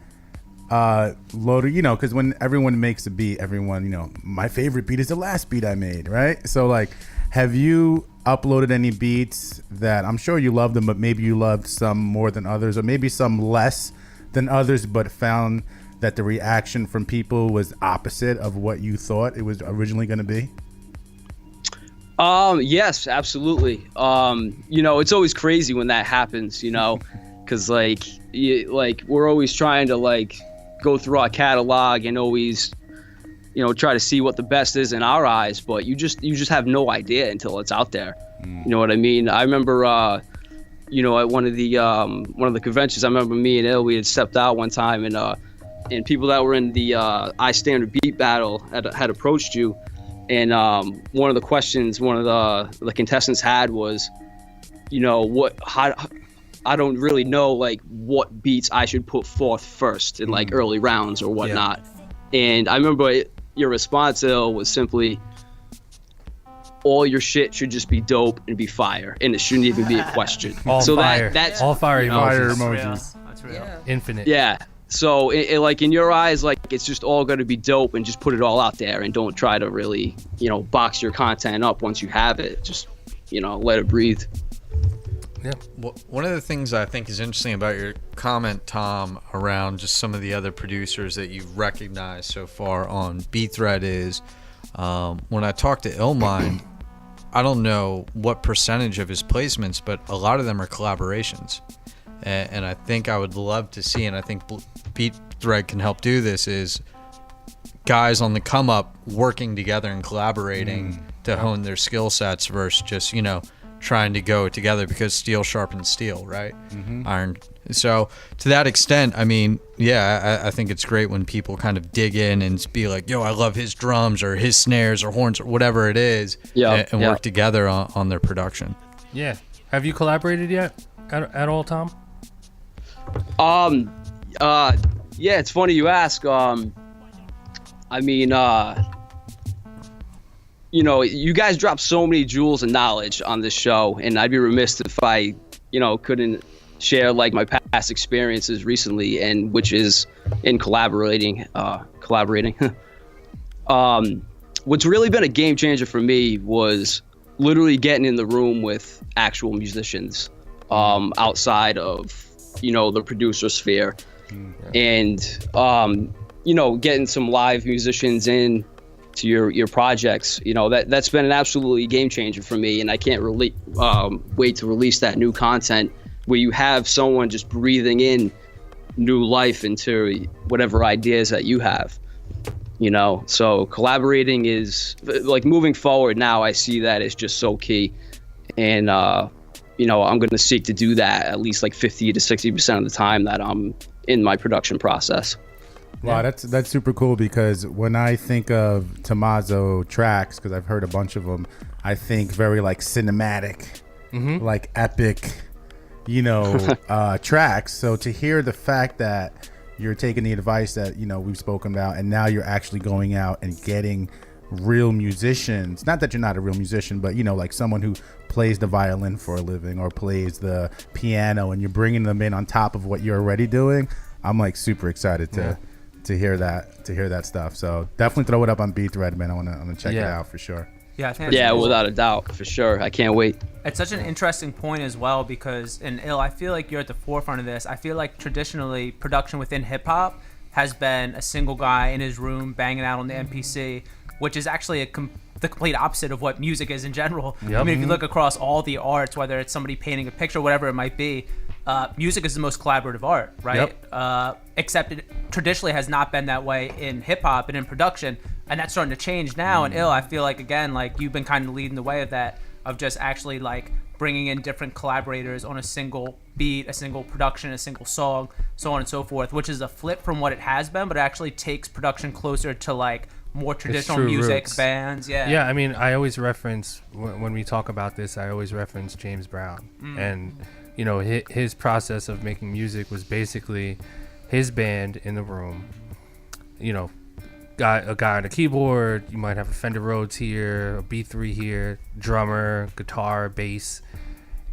loaded? Because when everyone makes a beat, everyone, my favorite beat is the last beat I made, right? So, like, have you uploaded any beats that I'm sure you love them, but maybe you loved some more than others, or maybe some less than others, but found that the reaction from people was opposite of what you thought it was originally going to be? Yes, absolutely. It's always crazy when that happens, because we're always trying to like go through our catalog and always, try to see what the best is in our eyes, but you just have no idea until it's out there. You know what I mean? I remember, at one of the conventions, I remember me and we had stepped out one time, and people that were in the I Standard Beat Battle had approached you. And one of the questions one of the contestants had was, I I don't really know like what beats I should put forth first in like early rounds or whatnot. And I remember your response was simply, all your shit should just be dope and be fire, and it shouldn't even be a question. All so fire. that's all fire you know, emojis. That's real. emojis. That's real. Yeah. Infinite. Yeah. So like in your eyes, like it's just all going to be dope, and just put it all out there, and don't try to really, you know, box your content up once you have it. Just, you know, let it breathe. Yeah. One of the things I think is interesting about your comment, Tom, around just some of the other producers that you've recognized so far on Beatthread is when I talked to llmind, I don't know what percentage of his placements, but a lot of them are collaborations. And I think I would love to see, and I think Beatthread can help do this, is guys on the come up working together and collaborating to hone their skill sets versus just, you know, trying to go together, because steel sharpens steel, right? Iron. So to that extent, I mean, yeah, I think it's great when people kind of dig in and be like, yo, I love his drums or his snares or horns or whatever it is, and work together on their production. Yeah. Have you collaborated yet at all, Tom? Yeah, it's funny you ask. I mean, you know, you guys drop so many jewels of knowledge on this show, and I'd be remiss if I, you know, couldn't share like my past experiences recently, and which is in collaborating. What's really been a game changer for me was literally getting in the room with actual musicians, outside of, you know, the producer sphere, and you know, getting some live musicians in to your projects. You know, that's been an absolutely game changer for me, and I can't really wait to release that new content where you have someone just breathing in new life into whatever ideas that you have. You know, so collaborating is like, moving forward now, I see that as just so key, and you know, I'm going to seek to do that at least like 50 to 60% of the time that I'm in my production process. Wow, that's super cool, because when I think of Tommaso tracks, because I've heard a bunch of them, I think very like cinematic, like epic, you know, tracks. So to hear the fact that you're taking the advice that, you know, we've spoken about, and now you're actually going out and getting real musicians, not that you're not a real musician, but, you know, like someone who plays the violin for a living or plays the piano, and you're bringing them in on top of what you're already doing. I'm like super excited to hear that stuff. So definitely throw it up on Beatthread, man. I'm gonna check it out for sure. Yeah, I think that's cool. Without a doubt, for sure. I can't wait. It's such an interesting point as well, because in I feel like you're at the forefront of this. I feel like traditionally production within hip hop has been a single guy in his room banging out on the MPC, which is actually the complete opposite of what music is in general. Yep. I mean, if you look across all the arts, whether it's somebody painting a picture, whatever it might be, music is the most collaborative art, right? Yep. Except it traditionally has not been that way in hip hop and in production, and that's starting to change now. And I feel like, again, like you've been kind of leading the way of that, of just actually like bringing in different collaborators on a single beat, a single production, a single song, so on and so forth, which is a flip from what it has been, but it actually takes production closer to like more traditional music roots. Bands. Yeah, I mean, I always reference, when we talk about this, I always reference James Brown. And, you know, his process of making music was basically his band in the room, you know, a guy on a keyboard, you might have a Fender Rhodes here, a B3 here, drummer, guitar, bass,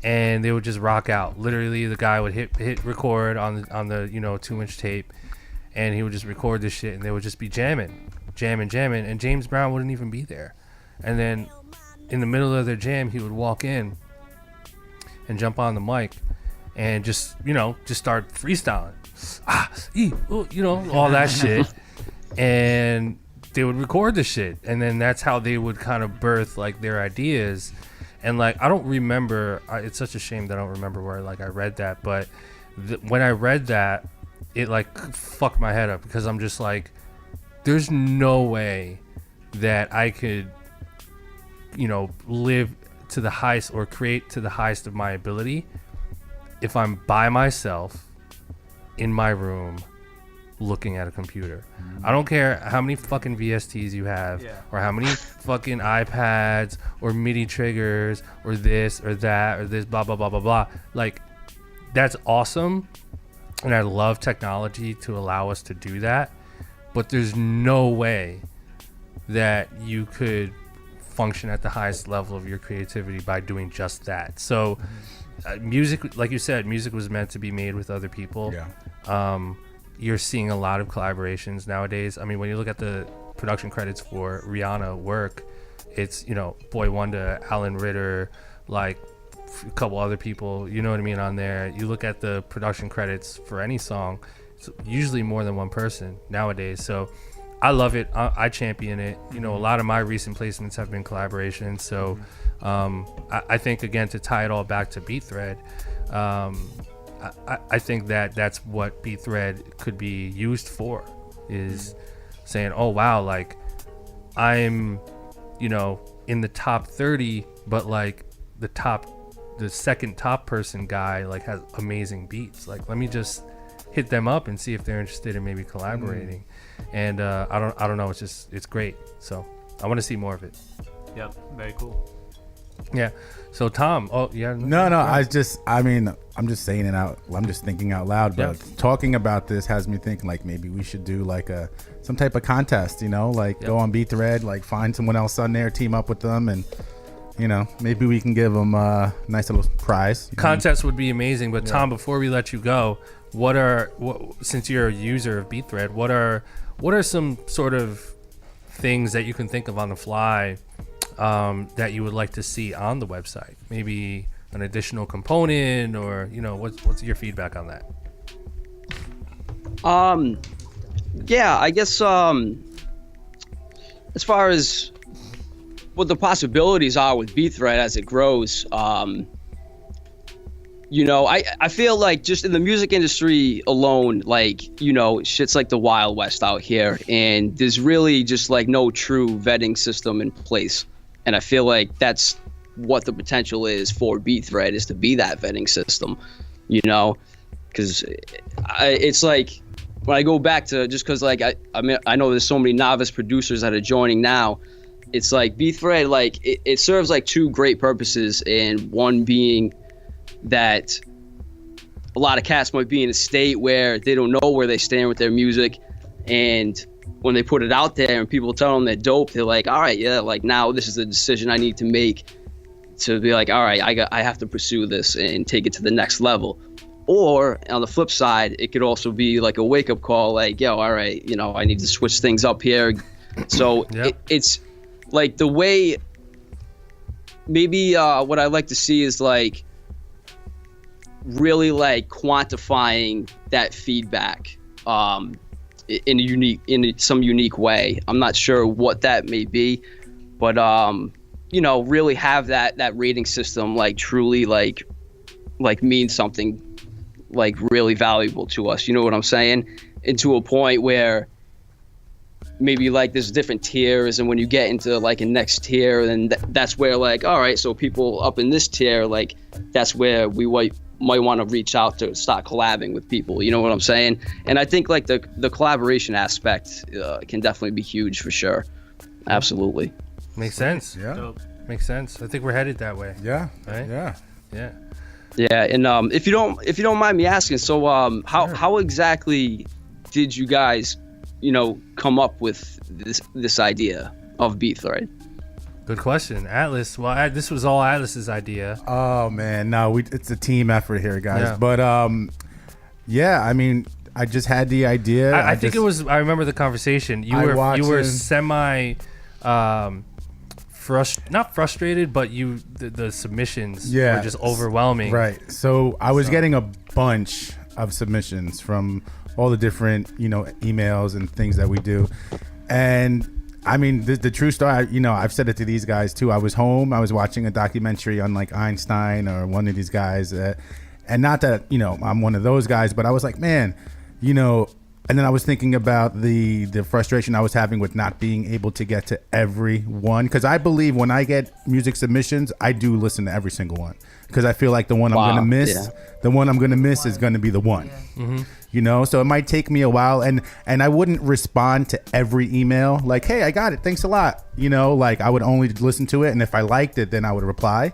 and they would just rock out. Literally, the guy would hit record on the you know, 2-inch tape, and he would just record this shit, and they would just be jamming, and James Brown wouldn't even be there. And then in the middle of their jam, he would walk in and jump on the mic and just, you know, just start freestyling, you know, all that shit. And they would record the shit, and then that's how they would kind of birth like their ideas. And like, I don't remember, it's such a shame that I don't remember where like I read that, but when I read that, it like fucked my head up, because I'm just like, there's no way that I could, you know, live to the highest or create to the highest of my ability if I'm by myself in my room looking at a computer. I don't care how many fucking VSTs you have, or how many fucking iPads or MIDI triggers or this or that or this blah blah blah blah blah. Like, that's awesome, and I love technology to allow us to do that, but there's no way that you could function at the highest level of your creativity by doing just that. So music, like you said, music was meant to be made with other people. You're seeing a lot of collaborations nowadays. I mean, when you look at the production credits for Rihanna work, it's, you know, Boy Wonder, Alan Ritter, like a couple other people, you know what I mean, on there. You look at the production credits for any song, it's usually more than one person nowadays. So I love it. I champion it. You know, a lot of my recent placements have been collaborations. So I think, again, to tie it all back to Beatthread, I think that that's what Beatthread could be used for, is saying, oh, wow, like I'm, you know, in the top 30, but like the second top person guy like has amazing beats. Like, let me just hit them up and see if they're interested in maybe collaborating. And I don't know, it's great. So I want to see more of it. Yep, very cool. Yeah. So Tom, No, I'm just saying it out. I'm just thinking out loud. But talking about this has me thinking like maybe we should do like some type of contest. You know, like go on Beatthread, like find someone else on there, team up with them, and you know, maybe we can give them a nice little prize. Contest would be amazing. But Tom, before we let you go, since you're a user of Beatthread, what are some sort of things that you can think of on the fly that you would like to see on the website? Maybe an additional component, or, you know, what's your feedback on that? Yeah, I guess as far as what the possibilities are with Beatthread as it grows, you know, I feel like just in the music industry alone, like, you know, shit's like the Wild West out here, and there's really just like no true vetting system in place. And I feel like that's what the potential is for Beatthread, is to be that vetting system, you know, because it's like when I go back to, just because like I mean, I know there's so many novice producers that are joining now. It's like Beatthread, like it serves like two great purposes, and one being that a lot of cats might be in a state where they don't know where they stand with their music, and when they put it out there and people tell them they're dope, they're like, all right, yeah, like now this is a decision I need to make to be like, all right, I have to pursue this and take it to the next level. Or on the flip side, it could also be like a wake up call, like, yo, all right, you know, I need to switch things up here. So it's like the way, maybe what I like to see is like really like quantifying that feedback in some unique way. I'm not sure what that may be, but you know, really have that rating system like truly like mean something like really valuable to us, you know what I'm saying? And to a point where maybe like there's different tiers, and when you get into like a next tier, then that's where like, all right, so people up in this tier, like that's where we might want to reach out to start collabing with people, you know what I'm saying? And I think like the collaboration aspect can definitely be huge for sure. Absolutely. Makes sense. Yeah. Dope. Makes sense. I think we're headed that way. Yeah. Right? Yeah. Yeah, and if you don't mind me asking, so how exactly did you guys, you know, come up with this idea of Beatthread? Good question, Atlas. Well, this was all Atlas's idea. Oh man, no, it's a team effort here, guys. Yeah. But yeah, I mean, I just had the idea. I think it was. I remember the conversation. You were semi, not frustrated, but the submissions were just overwhelming. Right. So I was getting a bunch of submissions from all the different, you know, emails and things that we do, and I mean, the true story, you know, I've said it to these guys too. I was home, I was watching a documentary on like Einstein or one of these guys, and not that, you know, I'm one of those guys, but I was like, man, you know, and then I was thinking about the frustration I was having with not being able to get to every one, because I believe when I get music submissions, I do listen to every single one, because I feel like the one I'm gonna miss, the one I'm gonna miss is gonna be the one. Yeah. Mm-hmm. You know, so it might take me a while, and I wouldn't respond to every email like, hey, I got it, thanks a lot. You know, like I would only listen to it, and if I liked it, then I would reply.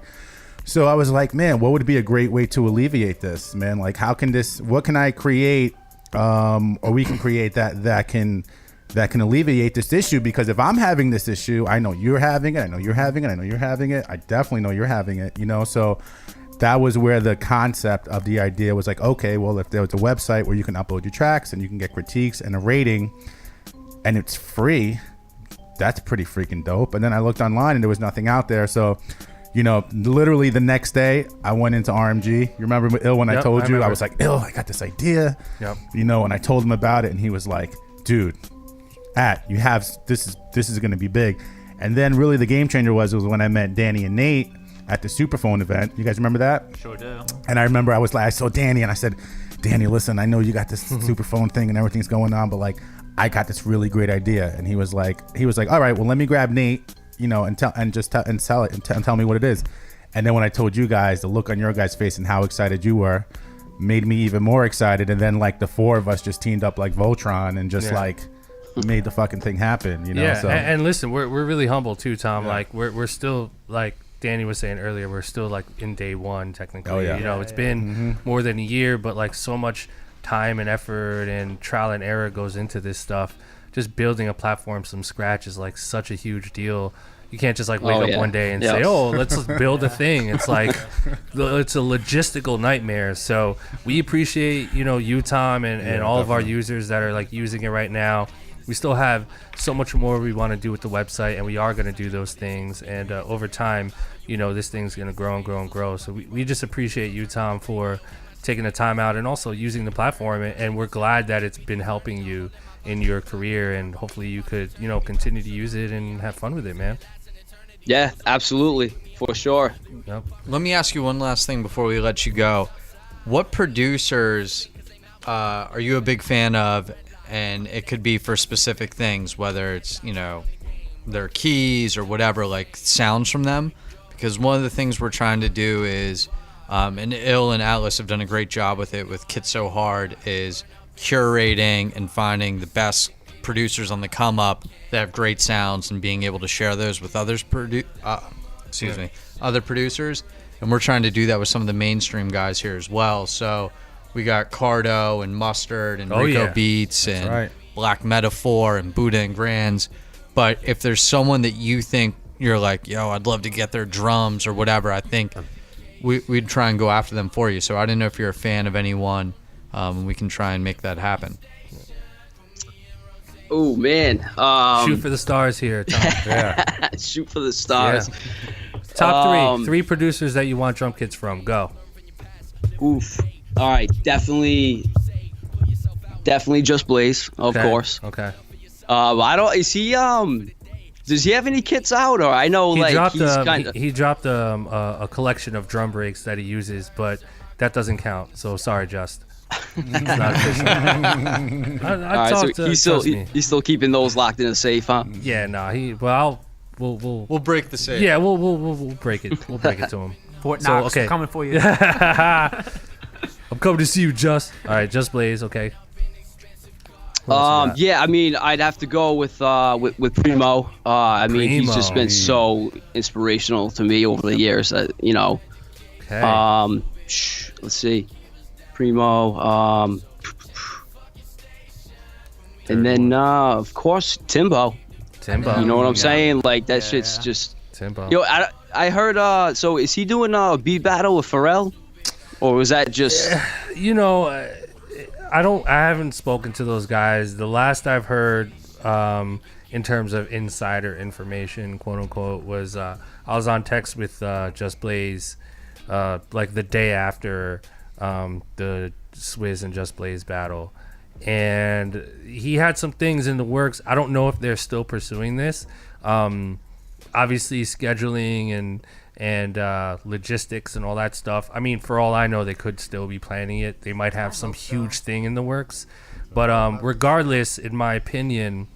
So I was like, man, what would be a great way to alleviate this, man? Like, what can I create, or we can create that can alleviate this issue? Because if I'm having this issue, I know you're having it. I know you're having it. I know you're having it. I definitely know you're having it, So that was where the concept of the idea was like, okay, well, if there was a website where you can upload your tracks and you can get critiques and a rating and it's free, that's pretty freaking dope. And then I looked online and there was nothing out there. So, literally the next day I went into RMG. You remember Ill when I told you? I was like, Ill, I got this idea. Yep. And I told him about it and he was like, dude, you have this is going to be big. And then really the game changer was when I met Danny and Nate at the Superphone event. You guys remember that? Sure do. And I remember I saw Danny and I said, Danny, listen, I know you got this Superphone thing and everything's going on, but like I got this really great idea. And he was like, all right, well, let me grab Nate, and tell me what it is. And then when I told you guys, the look on your guys' face and how excited you were made me even more excited. And then like the four of us just teamed up like Voltron and just like made the fucking thing happen, Yeah, So. and listen, we're really humble too, Tom. Yeah. Like we're still, like Danny was saying earlier, we're still like in day one technically. Oh, yeah. It's been more than a year, but like so much time and effort and trial and error goes into this stuff. Just building a platform from scratch is like such a huge deal. You can't just like wake up one day and say, oh, let's build a thing. It's like, it's a logistical nightmare. So we appreciate, you, Tom, and all of our users that are like using it right now. We still have so much more we want to do with the website, and we are going to do those things. And over time, this thing's going to grow and grow and grow. So we just appreciate you, Tom, for taking the time out and also using the platform. And we're glad that it's been helping you in your career, and hopefully you could, continue to use it and have fun with it, man. Yeah, absolutely, for sure. Yep. Let me ask you one last thing before we let you go. What producers are you a big fan of? And it could be for specific things, whether it's, their keys or whatever, like sounds from them. Because one of the things we're trying to do is, and Ill and Atlas have done a great job with it with Kit So Hard, is curating and finding the best producers on the come up that have great sounds and being able to share those with other producers. And we're trying to do that with some of the mainstream guys here as well. So we got Cardo and Mustard and Rico Beats and Black Metaphor and Buddha and Grands. But if there's someone that you think you're like, yo, I'd love to get their drums or whatever, I think we'd try and go after them for you. So I don't know if you're a fan of anyone. We can try and make that happen. Oh, man. Shoot for the stars here, Tom. Yeah. Shoot for the stars. Yeah. Top three producers that you want drum kits from. Go. Oof. All right, definitely Just Blaze, of course. Okay. I don't. Is he? Does he have any kits out? Or I know he like dropped, he's kind of. He dropped a collection of drum breaks that he uses, but that doesn't count. So sorry, Just. It's not official. All right, so he's still keeping those locked in a safe, huh? Yeah, no. We'll break the safe. Yeah, we'll break it. We'll break it to him. Fort Knox, coming for you. I'm coming to see you, Just. All right, Just Blaze. Okay. Yeah, I mean, I'd have to go with Primo. I mean, he's just been so inspirational to me over the years. Okay. Let's see, Primo. And then of course Timbo. You know what I'm saying? Like that shit's just. Timbo. Yo, I heard. So is he doing a beat battle with Pharrell, or was that just? I haven't spoken to those guys. The last I've heard, in terms of insider information, quote unquote, was I was on text with Just Blaze, like the day after the Swizz and Just Blaze battle, and he had some things in the works. I don't know if they're still pursuing this. Obviously, scheduling and logistics and all that stuff. I mean, for all I know, they could still be planning it. They might have some huge thing in the works. But regardless, in my opinion,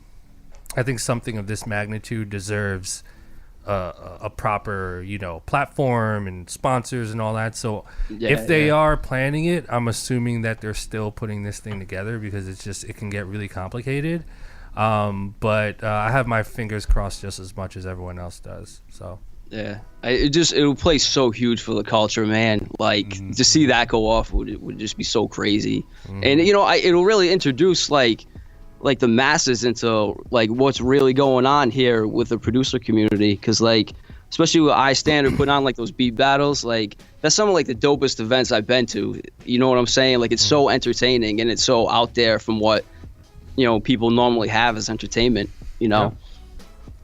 I think something of this magnitude deserves a proper, platform and sponsors and all that. So if they are planning it, I'm assuming that they're still putting this thing together, because it can get really complicated. But I have my fingers crossed just as much as everyone else does. So. Yeah, it'll play so huge for the culture, man. Like to see that go off would just be so crazy, and it'll really introduce like the masses into like what's really going on here with the producer community, because like especially with iStandard putting on like those beat battles, like that's some of like the dopest events I've been to. You know what I'm saying? Like it's so entertaining and it's so out there from what people normally have as entertainment.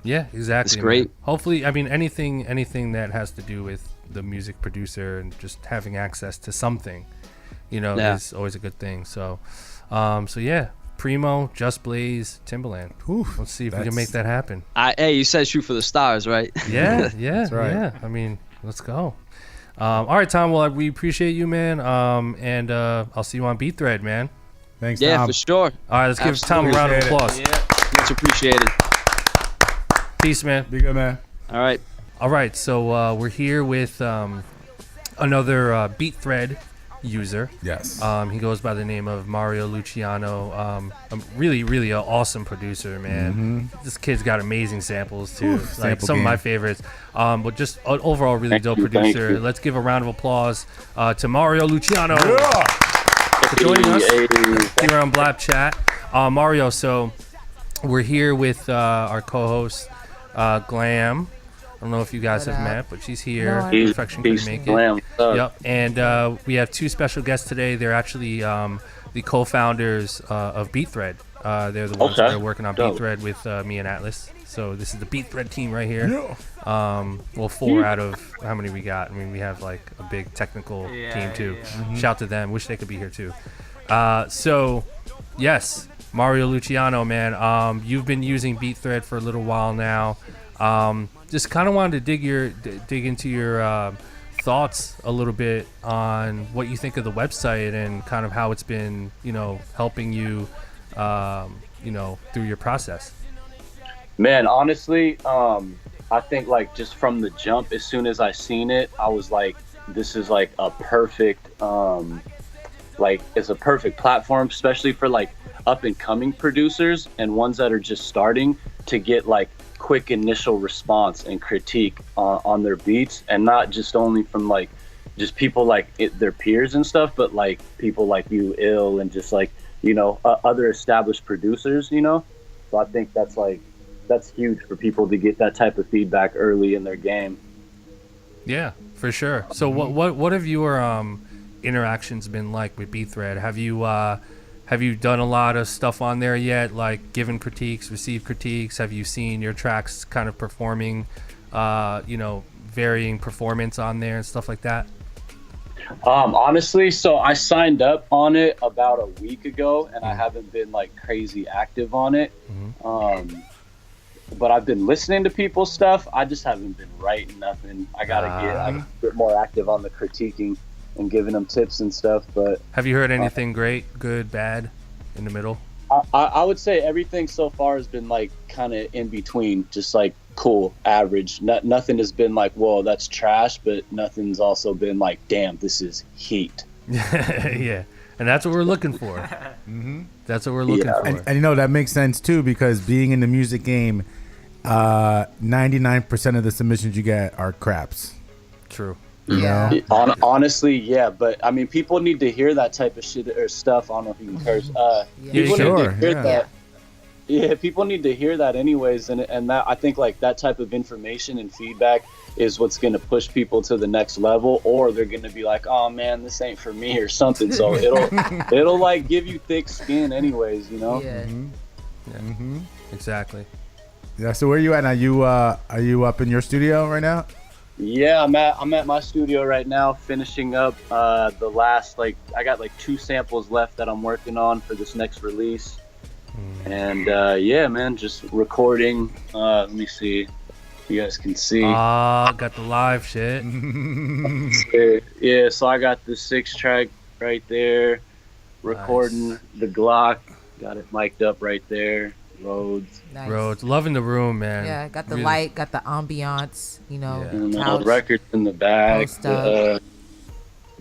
Yeah, exactly. It's great. Man. Hopefully, I mean anything that has to do with the music producer and just having access to something, is always a good thing. So, yeah, Primo, Just Blaze, Timbaland. Let's see if we can make that happen. Hey, you said shoot for the stars, right? Yeah, That's right. yeah. I mean, let's go. All right, Tom. Well, we appreciate you, man. And I'll see you on Beatthread, man. Thanks, Yeah, Tom. for sure. All right, let's give Tom a round of applause. Yeah. Much appreciated. Peace, man. Be good, man. All right. All right, so we're here with another Beatthread user. Yes. He goes by the name of Mario Luciano. Really, really an awesome producer, man. This kid's got amazing samples too, like sample some of my game. favorites. But just an overall really dope producer. Let's give a round of applause to Mario Luciano for joining us here on BlapChat. Mario, so we're here with our co-host Glam. I don't know if you guys have met, but she's here. Perfection couldn't make it. Yep. And we have two special guests today. They're actually the co-founders of Beatthread. They're the ones that are working on Beatthread with me and Atlas. So this is the Beatthread team right here. Well, 4 out of how many we got? I mean, we have like a big technical team too. Shout to them. Wish they could be here too. So, yes, Mario Luciano, man. You've been using Beatthread for a little while now. Just kind of wanted to dig into your thoughts a little bit on what you think of the website and kind of how it's been, helping you, through your process. Man, honestly, I think like just from the jump, as soon as I seen it, I was like, this is like a perfect, it's a perfect platform, especially for like up and coming producers and ones that are just starting to get like quick initial response and critique on their beats, and not just only from like just people like their peers and stuff, but like people like you, Ill, and just like other established producers. So I think that's huge for people to get that type of feedback early in their game. Yeah, for sure. So what have your interactions been like with Beatthread? Have you done a lot of stuff on there yet, like given critiques, received critiques? Have you seen your tracks kind of performing, varying performance on there and stuff like that? Honestly, so I signed up on it about a week ago, and I haven't been like crazy active on it. But I've been listening to people's stuff. I just haven't been writing nothing. I gotta get a bit more active on the critiquing and giving them tips and stuff. But have you heard anything great, good, bad, in the middle? I would say everything so far has been like kind of in between, just like cool, average. Nothing has been like, whoa, that's trash, but nothing's also been like, damn, this is heat. Yeah, and that's what we're looking for. That's what we're looking for. And that makes sense too, because being in the music game, 99% of the submissions you get are craps. True. Yeah. Honestly, yeah, but I mean, people need to hear that type of shit or stuff. I don't know if you can curse. People need to hear that. Yeah, people need to hear that anyways, and that I think like that type of information and feedback is what's going to push people to the next level, or they're going to be like, oh man, this ain't for me or something. So it'll like give you thick skin anyways, Yeah. Exactly. Yeah. So where are you at now? Are you up in your studio right now? Yeah, I'm at my studio right now, finishing up the last I got like 2 samples left that I'm working on for this next release. And yeah, man, just recording. Let me see if you guys can see. Got the live shit. Yeah, so I got the 6-track right there, recording the Glock. Got it mic'd up right there. Rhodes. Nice. Rhodes, loving the room, man. Yeah, got the Really. light, got the ambiance, And couch. records in the back. Post up.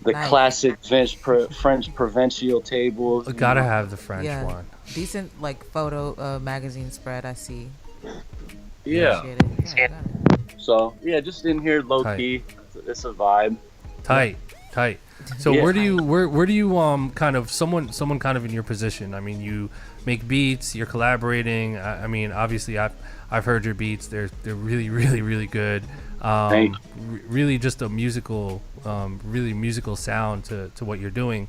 The Nice. classic French provincial tables. Gotta have the French Yeah. one. Decent photo magazine spread I see. Yeah. Appreciate it. Yeah, got it. So yeah, just in here low Tight. key. It's a vibe. Tight. So Yeah. where do you kind of someone kind of in your position? I mean, you make beats, you're collaborating. I mean, obviously I've heard your beats. They're really good. Thank Really just a musical really musical sound to what you're doing.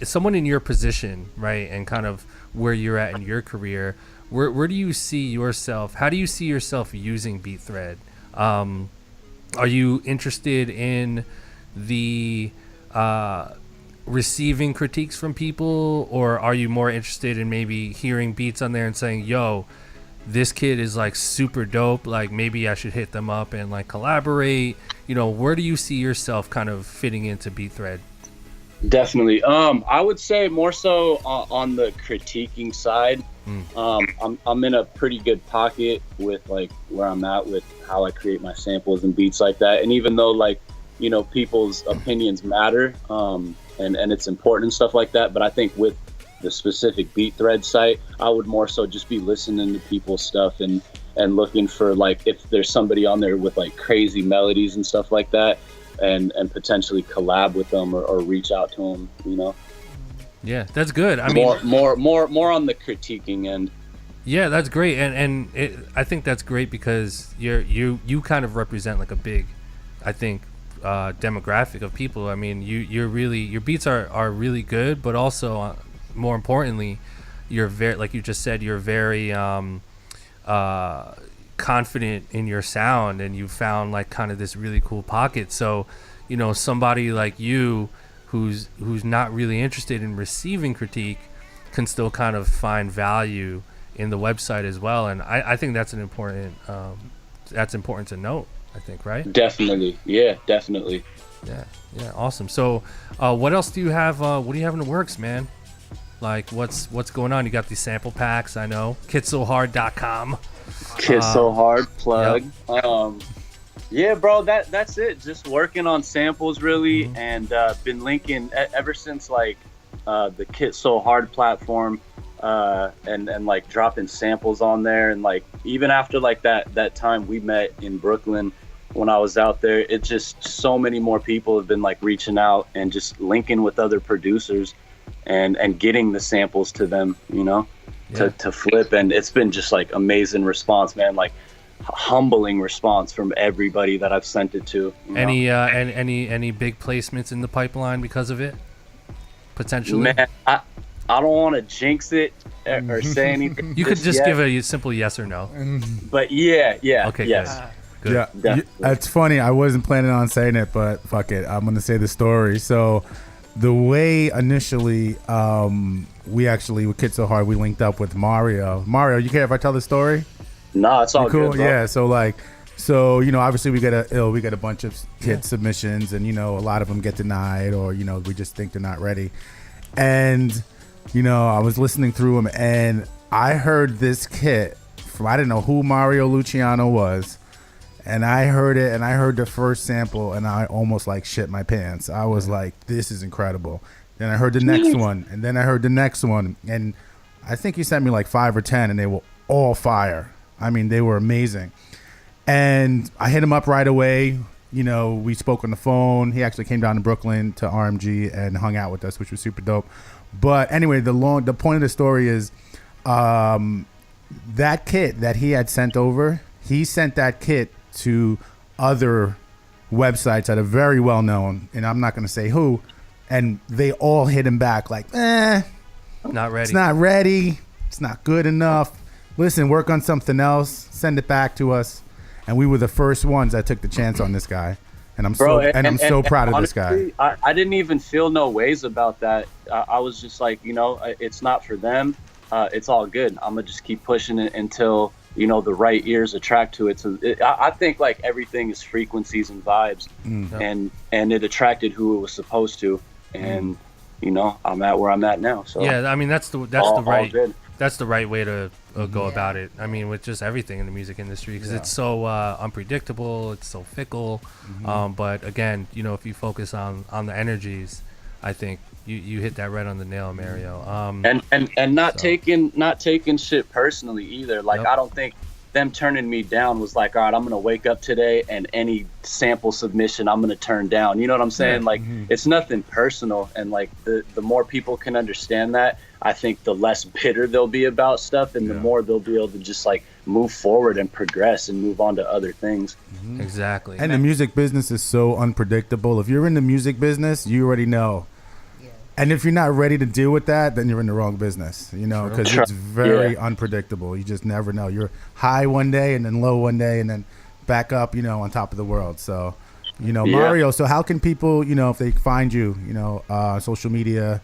Someone in your position, right, and kind of where you're at in your career, where do you see yourself? How do you see yourself using Beatthread? Are you interested in the receiving critiques from people, or are you more interested in maybe hearing beats on there and saying, yo, this kid is like super dope, like maybe I should hit them up and like collaborate? You know, where do you see yourself kind of fitting into Beatthread? Definitely. I would say more so on the critiquing side. I'm in a pretty good pocket with like where I'm at with how I create my samples and beats like that. And even though like, you know, people's opinions matter, and it's important and stuff like that, but I think with the specific Beatthread site, I would more so just be listening to people's stuff and looking for like if there's somebody on there with like crazy melodies and stuff like that, and potentially collab with them or reach out to them, you know. Yeah, that's good. I mean, more on the critiquing end. yeah, that's great, and I think that's great because you kind of represent like a big, I think, demographic of people. I mean, you're really, your beats are really good, but also more importantly, you're very, like you just said, you're very confident in your sound, and you found like kind of this really cool pocket. So, you know, somebody like you who's not really interested in receiving critique can still kind of find value in the website as well. And I think that's an important that's important to note, I think, right? Definitely. Yeah, definitely. Yeah, awesome. So what else do you have, what do you have in the works, man? Like what's going on? You got these sample packs, I know. kitsohard.com. Kiss So Hard plug. Yep. Yeah, bro, that's it. Just working on samples really, and been linking ever since like the Kit So Hard platform, and like dropping samples on there, and like even after like that time we met in Brooklyn when I was out there, it just so many more people have been like reaching out and just linking with other producers and getting the samples to them, you know, to flip, and it's been just like amazing response, man. Like humbling response from everybody that I've sent it to. You know? Any big placements in the pipeline because of it? Potentially? Man, I don't want to jinx it or say anything. You could just give a simple yes or no. But yeah. Okay, yes. Good. Yeah, Definitely. it's funny. I wasn't planning on saying it, but fuck it. I'm gonna say the story. So, the way initially, we actually with Kid So Hard, we linked up with Mario. Mario, you care if I tell the story? Nah, it's all You cool. good, bro. Yeah. So you know, obviously we get a bunch of kid submissions, and you know, a lot of them get denied, or you know, we just think they're not ready. And you know, I was listening through them, and I heard this kit from, I didn't know who Mario Luciano was. And I heard it, and I heard the first sample, and I almost like shit my pants. I was like, this is incredible. Then I heard the next one, and then I heard the next one. And I think he sent me like 5 or 10, and they were all fire. I mean, they were amazing. And I hit him up right away. You know, we spoke on the phone. He actually came down to Brooklyn to RMG and hung out with us, which was super dope. But anyway, the point of the story is that kit that he had sent over, he sent that kit to other websites that are very well known, and I'm not going to say who, and they all hit him back like, not ready. It's not ready. It's not good enough. Listen, work on something else. Send it back to us. And we were the first ones that took the chance on this guy, and I'm so proud of this guy. I didn't even feel no ways about that. I was just like, you know, it's not for them. It's all good. I'm gonna just keep pushing it until, you know, the right ears attract to it. So I think like everything is frequencies and vibes, and it attracted who it was supposed to, and you know, I'm at where I'm at now. So yeah, I mean that's the right way to go about it. I mean, with just everything in the music industry, because it's so unpredictable, it's so fickle. But again, you know, if you focus on the energies, I think you hit that right on the nail, Mario. And not taking shit personally either. Like I don't think them turning me down was like, all right, I'm gonna wake up today and any sample submission I'm gonna turn down. You know what I'm saying? Like it's nothing personal, and like the more people can understand that, I think the less bitter they'll be about stuff, and the more they'll be able to just like move forward and progress and move on to other things. Exactly. And the music business is so unpredictable. If you're in the music business, you already know. And if you're not ready to deal with that, then you're in the wrong business, you know, because it's very unpredictable. You just never know. You're high one day and then low one day and then back up, you know, on top of the world. So, you know, Mario, so how can people, you know, if they find you, you know, social media,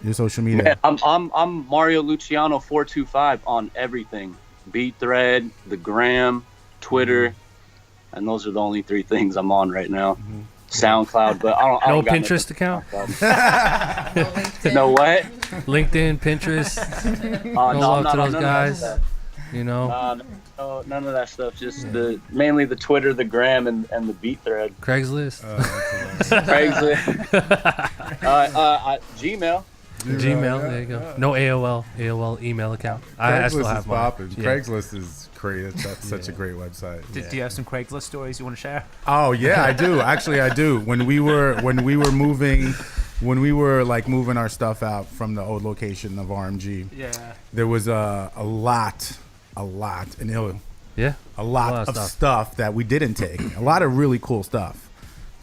your social media? Man, I'm Mario Luciano 425 on everything. Beatthread, the Gram, Twitter, and those are the only 3 things I'm on right now. SoundCloud, but I don't No got Pinterest account? No what? LinkedIn, Pinterest. No, I'm love not to on those none of guys. that. You know, No, none of that stuff. Just mainly the Twitter, the Gram, and the Beatthread. Craigslist. Craigslist. Gmail. Gmail, there you go. No AOL email account. I still Craigslist have is mine. popping. Yeah. Craigslist is crazy. That's such a great website. Do you have some Craigslist stories you want to share? Oh yeah, I do. Actually, I do. When we were moving like moving our stuff out from the old location of RMG, there was a lot, and a lot of stuff that we didn't take. A lot of really cool stuff.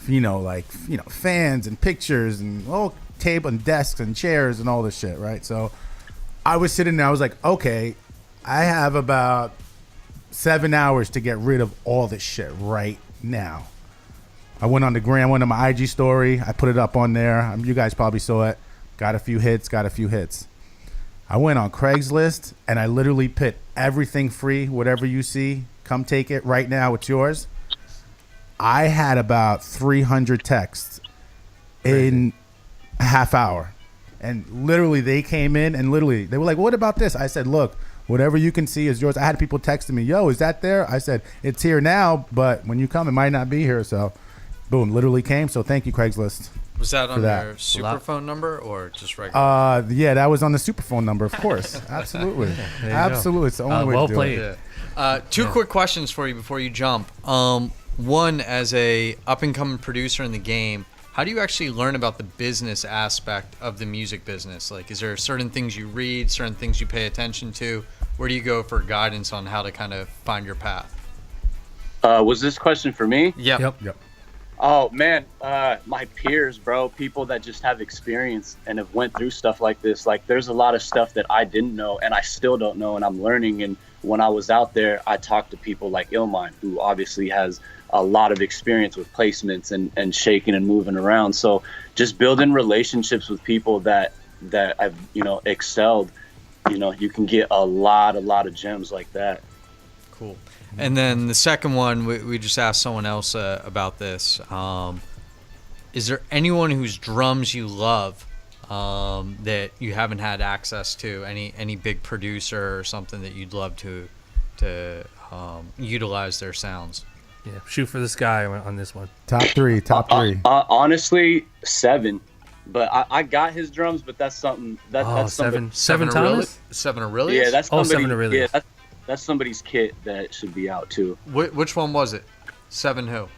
You know, like fans and pictures and table and desks and chairs and all this shit, right? So I was sitting there. I was like, okay, I have about 7 hours to get rid of all this shit right now. I went on the Gram, went on my IG story. I put it up on there. You guys probably saw it. Got a few hits. I went on Craigslist and I literally put everything free. Whatever you see, come take it right now. It's yours. I had about 300 texts in a half hour. And literally they came in and literally they were like, what about this? I said, look, whatever you can see is yours. I had people texting me, yo, is that there? I said, it's here now, but when you come, it might not be here. So boom, literally came. So thank you, Craigslist. Was that on that. your superphone number or just regular? Yeah, that was on the superphone number, of course. Absolutely. Absolutely. It's the only way well to do played. it. Two quick questions for you before you jump. One, as a up-and-coming producer in the game, how do you actually learn about the business aspect of the music business? Like, is there certain things you read, certain things you pay attention to? Where do you go for guidance on how to kind of find your path? Was this question for me? Yep. Oh man, my peers, bro, people that just have experience and have went through stuff like this. Like, there's a lot of stuff that I didn't know and I still don't know, and I'm learning. And when I was out there, I talked to people like llmind, who obviously has a lot of experience with placements and shaking and moving around. So just building relationships with people that have, excelled, you can get a lot of gems like that. Cool. And then the second one, we just asked someone else about this. Is there anyone whose drums you love that you haven't had access to? Any big producer or something that you'd love to utilize their sounds? Yeah, shoot for the sky on this one. Top three. Honestly, 7. But I got his drums, but that's something that's somebody, Seven Thomas? Seven Aurelius? Yeah, that's somebody. Seven Aurelius. Yeah, that's somebody's kit that should be out too. Which one was it? Seven who?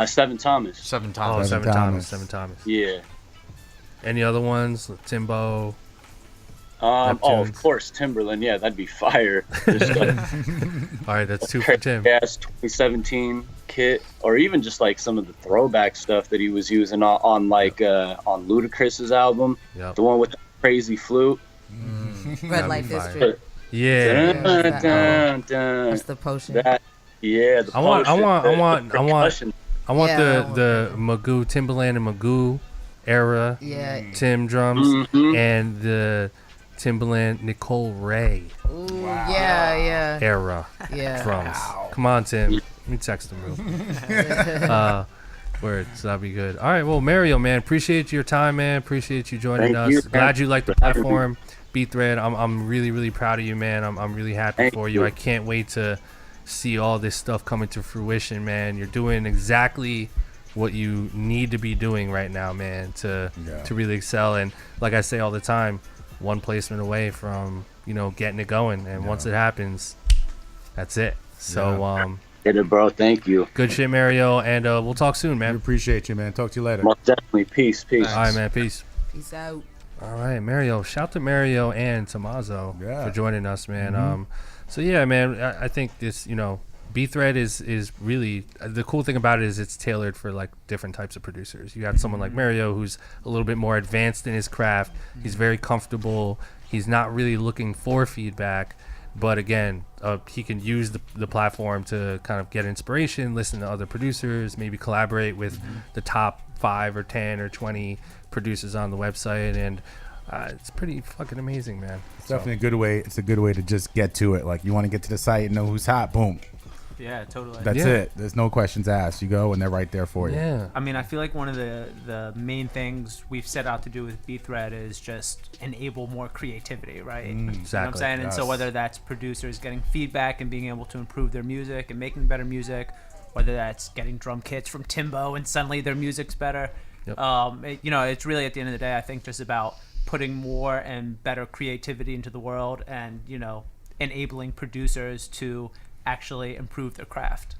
7 Thomas. Seven Oh, Thomas. Seven Thomas. Yeah. Any other ones? Timbo? Of Neptunes. course, Timberland. Yeah, that'd be fire. Just All right, that's 2 for Tim. Gas 2017 kit, or even just like some of the throwback stuff that he was using on Ludacris's album. Yep. The one with the crazy flute. Red Light District. Yeah. That's the potion. The I want percussion. the Magoo Timbaland and Magoo era Tim drums and the Timbaland Nicole Ray era drums. Come on, Tim. Let me text him real. Words, that'd be good. All right, well, Mario, man, appreciate your time, man. Appreciate you joining Thank us. you, Glad you like the platform, Beatthread. I'm really, really proud of you, man. I'm really happy for you. I can't wait to see all this stuff coming to fruition, man. You're doing exactly what you need to be doing right now, man, to really excel. And like I say all the time, one placement away from getting it going. And once it happens, That's it. So Hit it, bro. Thank you. good shit, Mario, and we'll talk soon, We man. appreciate you, man. Talk to you later. Most definitely. Peace. All right, man. Peace. Peace out. All right, Mario. Shout to Mario and Tommaso for joining us, man. So yeah, man. I think this, Beatthread is really the cool thing about it is it's tailored for like different types of producers. You got someone like Mario who's a little bit more advanced in his craft. He's very comfortable. He's not really looking for feedback, but again, he can use the platform to kind of get inspiration, listen to other producers, maybe collaborate with the top 5 or 10 or 20 producers on the website, and it's pretty fucking amazing, man. It's definitely a good way. It's a good way to just get to it. Like you want to get to the site and know who's hot. Boom. Yeah, totally. That's it. There's no questions asked. You go and they're right there for you. Yeah. I mean, I feel like one of the main things we've set out to do with Beatthread is just enable more creativity, right? You know what I'm Exactly. saying? And so whether that's producers getting feedback and being able to improve their music and making better music, whether that's getting drum kits from Timbo and suddenly their music's better, Yep. it's really at the end of the day, I think just about putting more and better creativity into the world and, enabling producers to actually improve their craft.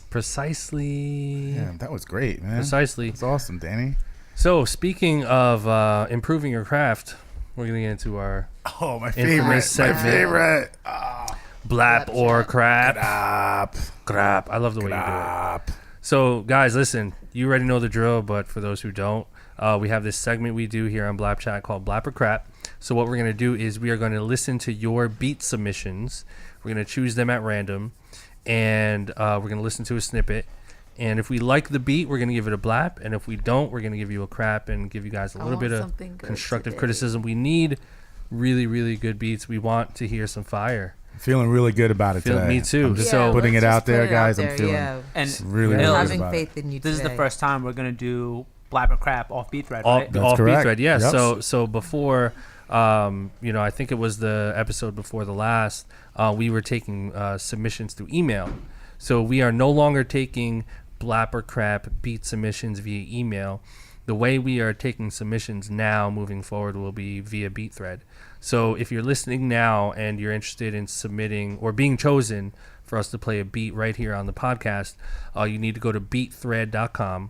Precisely. Yeah, that was great, man. Precisely. That's awesome, Danny. So speaking of improving your craft, we're gonna get into our My Infamous favorite. My segment. favorite. blap or crap. Crap. Crap. I love the way you do it. Crap. So, guys, listen, you already know the drill, but for those who don't, we have this segment we do here on BlapChat called Blap or Crap. So what we're going to do is we are going to listen to your beat submissions. We're going to choose them at random, and we're going to listen to a snippet. And if we like the beat, we're going to give it a blap. And if we don't, we're going to give you a crap and give you guys a little bit of constructive criticism. We need really, really good beats. We want to hear some fire. Feeling really good about it today. Me too. I'm just So putting it let's out just put there, it guys. out I'm there, feeling And really, really good having about faith it. in you this is the today. first time we're going to do Blap or Crap off Beatthread, Off right? That's correct. Beatthread, yeah. Yep. So before, I think it was the episode before the last, we were taking submissions through email. So we are no longer taking Blap or Crap beat submissions via email. The way we are taking submissions now moving forward will be via Beatthread. So if you're listening now and you're interested in submitting or being chosen for us to play a beat right here on the podcast, you need to go to beatthread.com.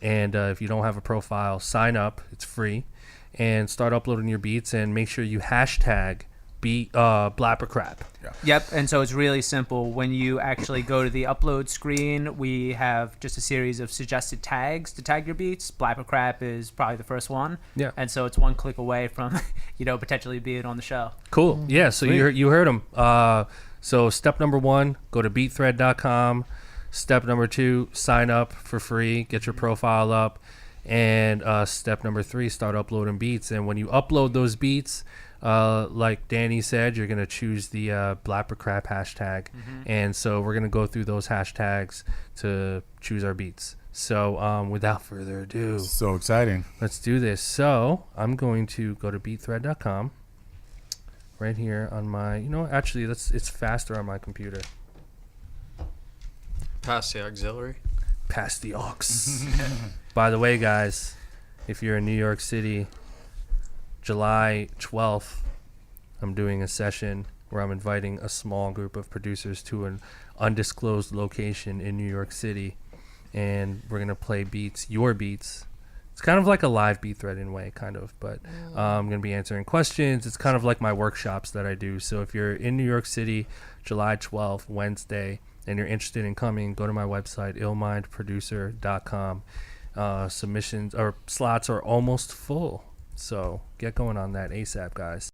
And if you don't have a profile, sign up. It's free. And start uploading your beats and make sure you hashtag Blap or Crap. Yep, and so it's really simple. When you actually go to the upload screen, we have just a series of suggested tags to tag your beats. Blap or Crap is probably the first one. Yeah. And so it's one click away from, potentially being on the show. Cool. Yeah, so you heard them. So step number 1, go to beatthread.com. Step number 2, sign up for free, get your profile up. And step number 3, start uploading beats. And when you upload those beats, like Danny said, you're going to choose the Blap or Crap hashtag. And so we're going to go through those hashtags to choose our beats. So without further ado, So exciting. let's do this. So I'm going to go to beatthread.com right here on my, actually, it's faster on my computer. Pass the auxiliary. Past the aux. By the way, guys, if you're in New York City, July 12th, I'm doing a session where I'm inviting a small group of producers to an undisclosed location in New York City, and we're going to play beats, your beats. It's kind of like a live Beatthread in a way, kind of, but I'm going to be answering questions. It's kind of like my workshops that I do. So if you're in New York City, July 12th, Wednesday, and you're interested in coming, go to my website, llmindproducer.com. Submissions or slots are almost full. So get going on that ASAP, guys.